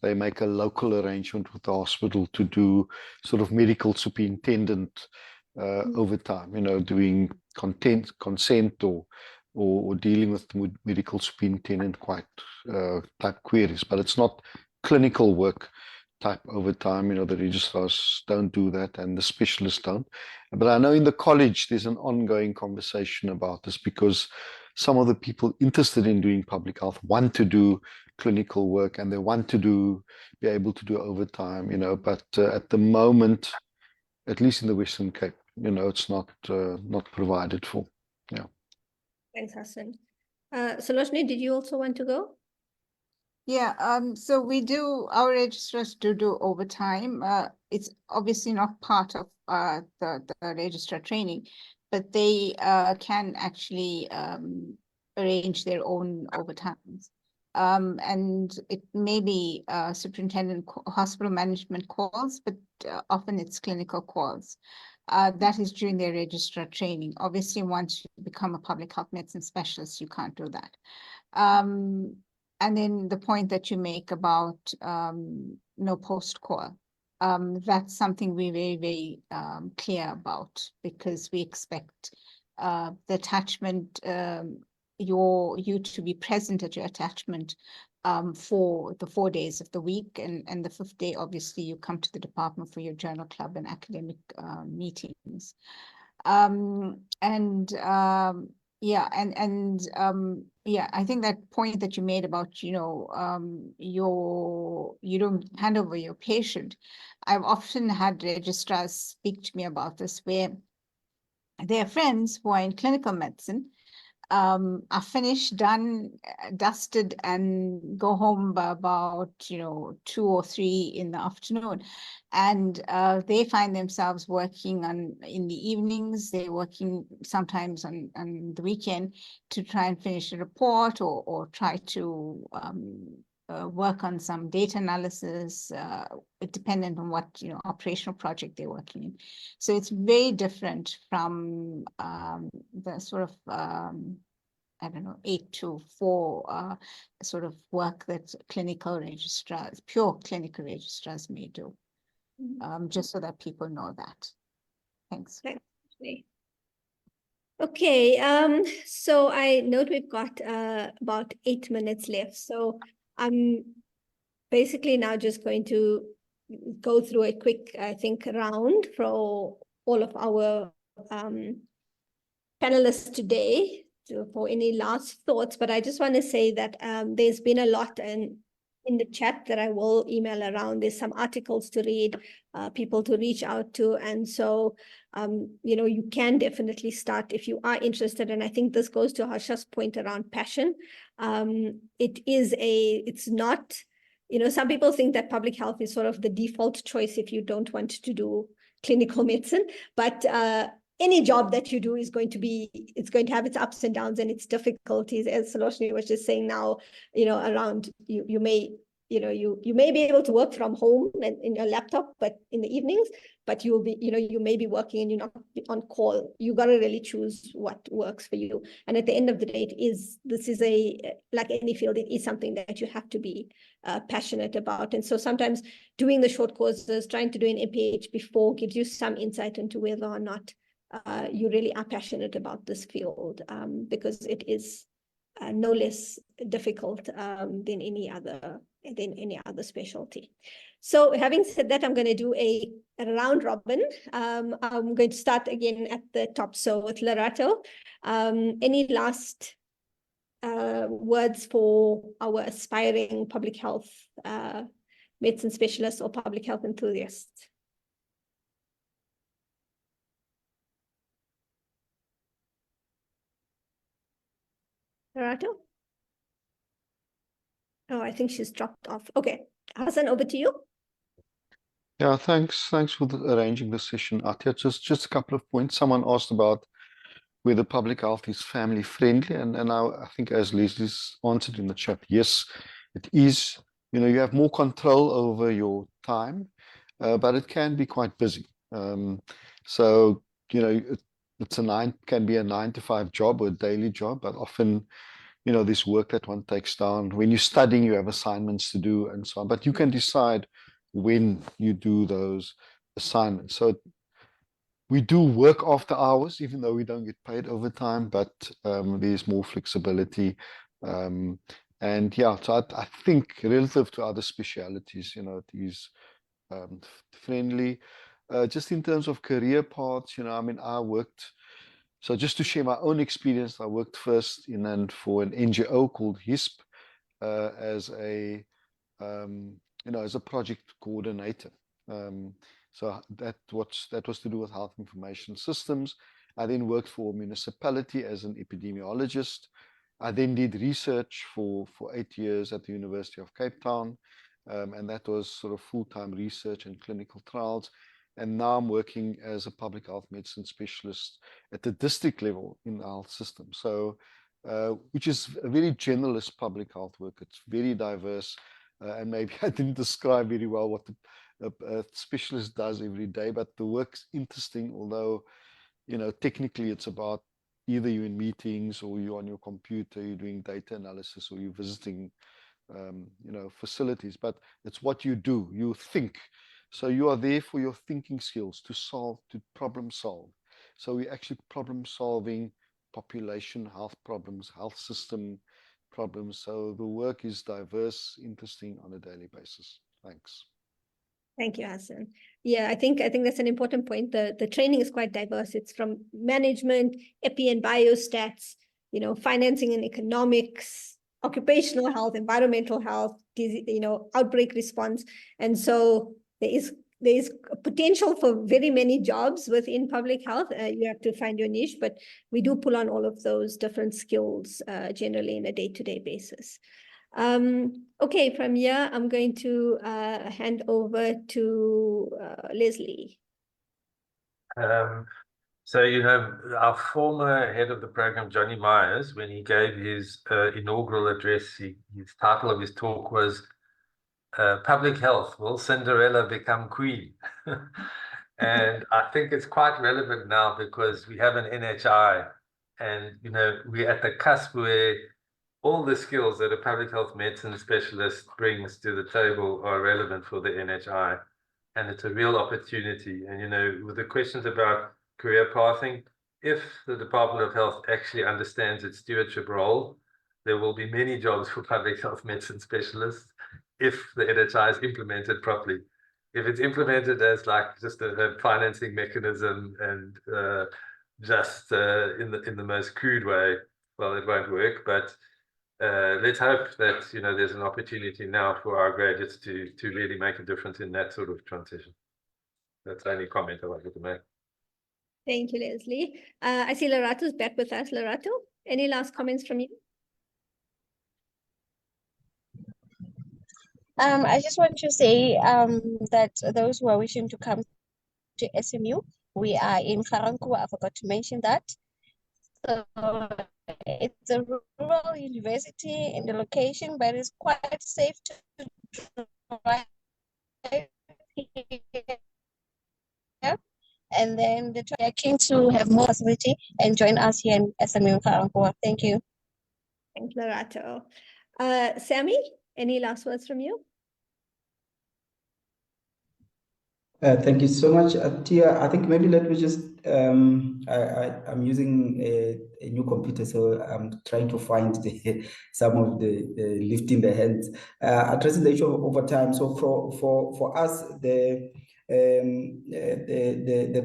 they make a local arrangement with the hospital to do sort of medical superintendent overtime, you know, doing consent or dealing with medical superintendent type queries, but it's not clinical work type overtime. You know, the registrars don't do that and the specialists don't. But I know in the college there's an ongoing conversation about this, because some of the people interested in doing public health want to do clinical work and they want to be able to do overtime, but at the moment, at least in the Western Cape, it's not provided for. Yeah. Thanks, Hassan. Saloshni, did you also want to go? Yeah, so our registrars do overtime. It's obviously not part of the registrar training, but they can actually arrange their own overtimes. And it may be superintendent hospital management calls, but often it's clinical calls. That is during their registrar training. Obviously, once you become a public health medicine specialist, you can't do that. And then the point that you make about no post call, that's something we're very, very clear about, because we expect the attachment, you to be present at your attachment for the 4 days of the week, and the 5th day, obviously, you come to the department for your journal club and academic meetings. Yeah, I think that point that you made about, you don't hand over your patient. I've often had registrars speak to me about this, where their friends who are in clinical medicine are finished, done, dusted, and go home by about 2 or 3 in the afternoon, and they find themselves working in the evenings. They're working sometimes on the weekend to try and finish a report or try to work on some data analysis, dependent on what operational project they're working in. So it's very different from the sort of 8 to 4 sort of work that pure clinical registrars may do. Just so that people know that. Thanks. Okay, so I note we've got about 8 minutes left. So I'm basically now just going to go through a quick, I think, round for all of our panelists today for any last thoughts. But I just want to say that there's been a lot in the chat that I will email around. There's some articles to read, people to reach out to. And so, you can definitely start if you are interested. And I think this goes to Harsha's point around passion. It's not, some people think that public health is sort of the default choice if you don't want to do clinical medicine, but any job that you do is going to have its ups and downs and its difficulties, as Saloshni was just saying now, around you may be able to work from home and in your laptop, but in the evenings, but you will be, you may be working and you're not on call. You got to really choose what works for you. And at the end of the day, this is like any field, it is something that you have to be passionate about. And so sometimes doing the short courses, trying to do an MPH before gives you some insight into whether or not you really are passionate about this field, because it is no less difficult than any other specialty. So having said that, I'm going to do a round robin. I'm going to start again at the top. So with Lerato, any last words for our aspiring public health medicine specialists or public health enthusiasts? Lerato? Oh, I think she's dropped off. Okay, Hassan, over to you. Yeah, thanks for arranging this session, Atya. Just a couple of points. Someone asked about whether public health is family friendly, and I think, as Leslie's answered in the chat, yes, it is. You have more control over your time, but it can be quite busy. So can be a 9-to-5 job or a daily job, but often there's work that one takes down. When you're studying, you have assignments to do and so on, but you can decide when you do those assignments. So we do work after hours, even though we don't get paid overtime, but there's more flexibility. And yeah, so I think relative to other specialities, it is friendly. Just in terms of career paths, I worked So just to share my own experience, I worked first for an NGO called HISP as a as a project coordinator. So that was to do with health information systems. I then worked for a municipality as an epidemiologist. I then did research for 8 years at the University of Cape Town, and that was sort of full-time research and clinical trials. And now I'm working as a public health medicine specialist at the district level in the health system. So, which is a very generalist public health work. It's very diverse. And maybe I didn't describe very well what a specialist does every day, but the work's interesting, although, technically it's about either you're in meetings or you're on your computer, you're doing data analysis, or you're visiting, facilities, but it's what you do, you think. So you are there for your thinking skills to problem solve. So we're actually problem solving population health problems, health system problems. So the work is diverse, interesting on a daily basis. Thanks. Thank you, Hassan. Yeah, I think that's an important point. The training is quite diverse. It's from management, epi and biostats, financing and economics, occupational health, environmental health, outbreak response. And so there is potential for very many jobs within public health. You have to find your niche, but we do pull on all of those different skills generally in a day-to-day basis. Okay, from here, I'm going to hand over to Leslie. So, our former head of the program, Johnny Myers, when he gave his inaugural address, his title of his talk was Public Health, Will Cinderella Become Queen? And I think it's quite relevant now because we have an NHI and, we're at the cusp where all the skills that a public health medicine specialist brings to the table are relevant for the NHI. And it's a real opportunity. And, with the questions about career pathing, if the Department of Health actually understands its stewardship role, there will be many jobs for public health medicine specialists if the NHI is implemented properly. If it's implemented as just a financing mechanism and just in the most crude way, well, it won't work. But let's hope that there's an opportunity now for our graduates to really make a difference in that sort of transition. That's the only comment I wanted to make. Thank you, Leslie. I see Lorato's back with us. Lorato, any last comments from you? I just want to say that those who are wishing to come to SMU, we are in Garankuwa. I forgot to mention that. So it's a rural university in the location, but it's quite safe to drive here. And then they are keen to have more facility and join us here in SMU in Garankuwa. Thank you. Thanks, Lorato. Sammy, any last words from you? Thank you so much, Tia. I think maybe let me just, I'm using a new computer, so I'm trying to find some of the lifting the hands. Addressing the issue of overtime. So for us, the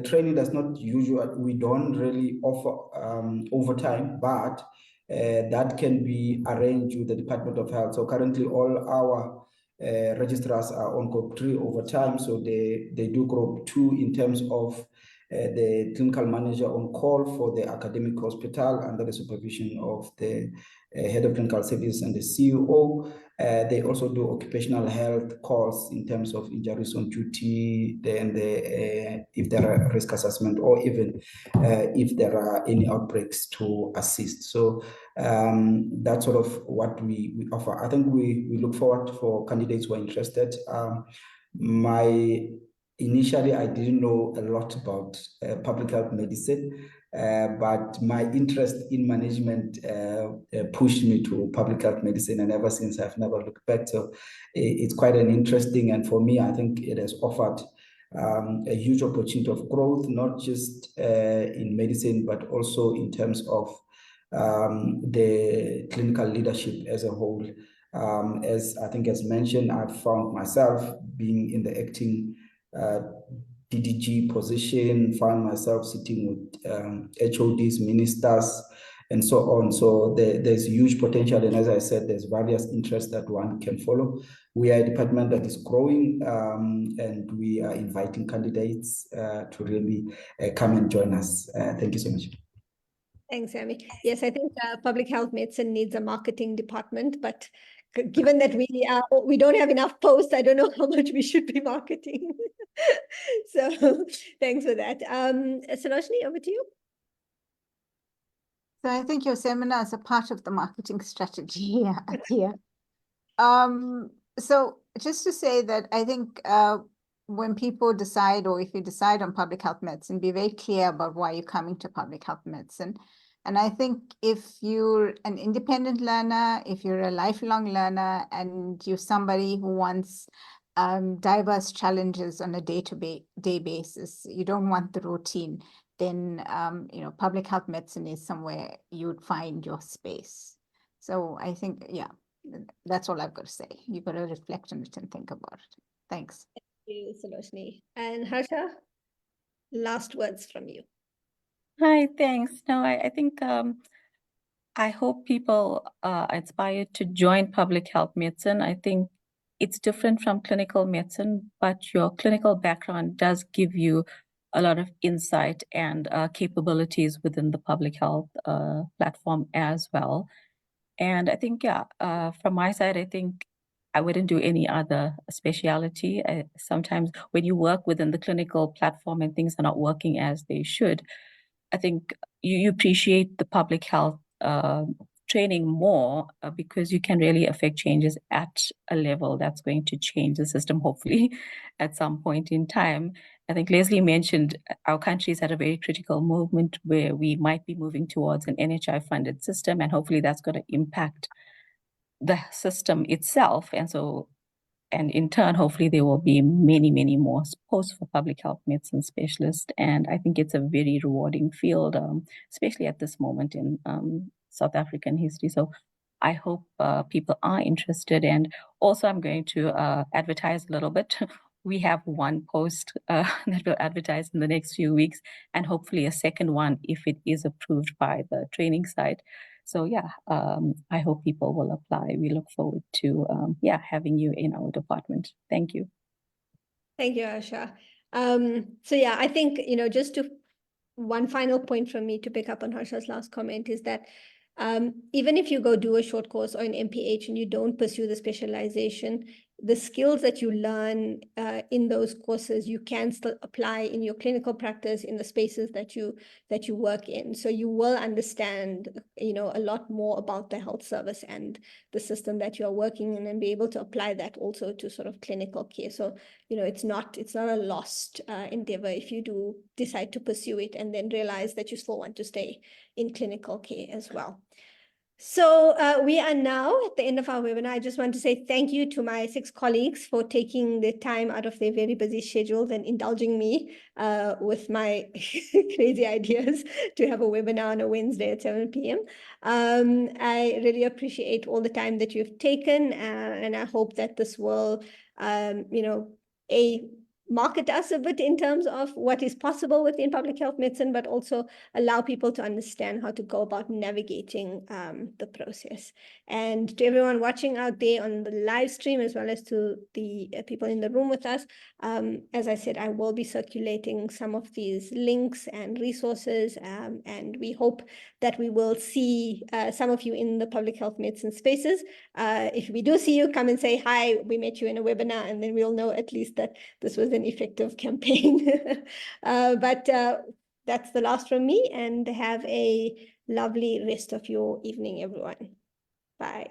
training does not usually, we don't really offer overtime, but that can be arranged with the Department of Health. So currently all our registrars are on group 3 overtime, so they do group 2 in terms of the clinical manager on call for the academic hospital under the supervision of the head of clinical services and the CEO. They also do occupational health calls in terms of injuries on duty, then if there are risk assessment, or even if there are any outbreaks to assist. So that's sort of what we offer. I think we look forward for candidates who are interested. Initially, I didn't know a lot about public health medicine, but my interest in management pushed me to public health medicine, and ever since I've never looked back. So it's quite an interesting, and for me, I think it has offered a huge opportunity of growth, not just in medicine, but also in terms of the clinical leadership as a whole. As I think as mentioned, I've found myself being in the acting DDG position, find myself sitting with HODs, ministers, and so on. So there's huge potential. And as I said, there's various interests that one can follow. We are a department that is growing, and we are inviting candidates to really come and join us. Thank you so much. Thanks, Sammy. Yes, I think public health medicine needs a marketing department, but given that we don't have enough posts, I don't know how much we should be marketing. So thanks for that. Sarojini, over to you. So I think your seminar is a part of the marketing strategy here. So just to say that I think when people decide, or if you decide on public health medicine, be very clear about why you're coming to public health medicine. And I think if you're an independent learner, if you're a lifelong learner, and you're somebody who wants diverse challenges on a day-to-day basis, you don't want the routine, then public health medicine is somewhere you would find your space. So I think, yeah, that's all I've got to say. You've got to reflect on it and think about it. Thanks. Thank you, Sarojini. And Harsha, last words from you. Hi, thanks. No, I think I hope people are inspired to join public health medicine. I think it's different from clinical medicine, but your clinical background does give you a lot of insight and capabilities within the public health platform as well. And I think, from my side, I think I wouldn't do any other specialty. Sometimes when you work within the clinical platform and things are not working as they should, I think you appreciate the public health training more because you can really affect changes at a level that's going to change the system, hopefully, at some point in time. I think Leslie mentioned our country is at a very critical movement where we might be moving towards an NHI-funded system, and hopefully that's going to impact the system itself. And in turn, hopefully there will be many, many more posts for public health medicine specialists. And I think it's a very rewarding field, especially at this moment in South African history. So I hope people are interested. And also I'm going to advertise a little bit. We have one post that we'll advertise in the next few weeks, and hopefully a second one if it is approved by the training side. So yeah, I hope people will apply. We look forward to having you in our department. Thank you. Thank you, Asha. So yeah, I think, just one final point from me to pick up on Harsha's last comment is that even if you go do a short course or an MPH and you don't pursue the specialization, the skills that you learn in those courses, you can still apply in your clinical practice in the spaces that you work in. So you will understand, a lot more about the health service and the system that you're working in, and be able to apply that also to sort of clinical care. So, it's not a lost endeavor if you do decide to pursue it and then realize that you still want to stay in clinical care as well. So we are now at the end of our webinar. I just want to say thank you to my 6 colleagues for taking the time out of their very busy schedules and indulging me with my crazy ideas to have a webinar on a Wednesday at 7 p.m. I really appreciate all the time that you've taken, and I hope that this will, market us a bit in terms of what is possible within public health medicine, but also allow people to understand how to go about navigating the process. And to everyone watching out there on the live stream, as well as to the people in the room with us, as I said, I will be circulating some of these links and resources, and we hope that we will see some of you in the public health medicine spaces. If we do see you, come and say hi. We met you in a webinar, and then we'll know at least that this was an effective campaign. But that's the last from me, and have a lovely rest of your evening, everyone. Bye.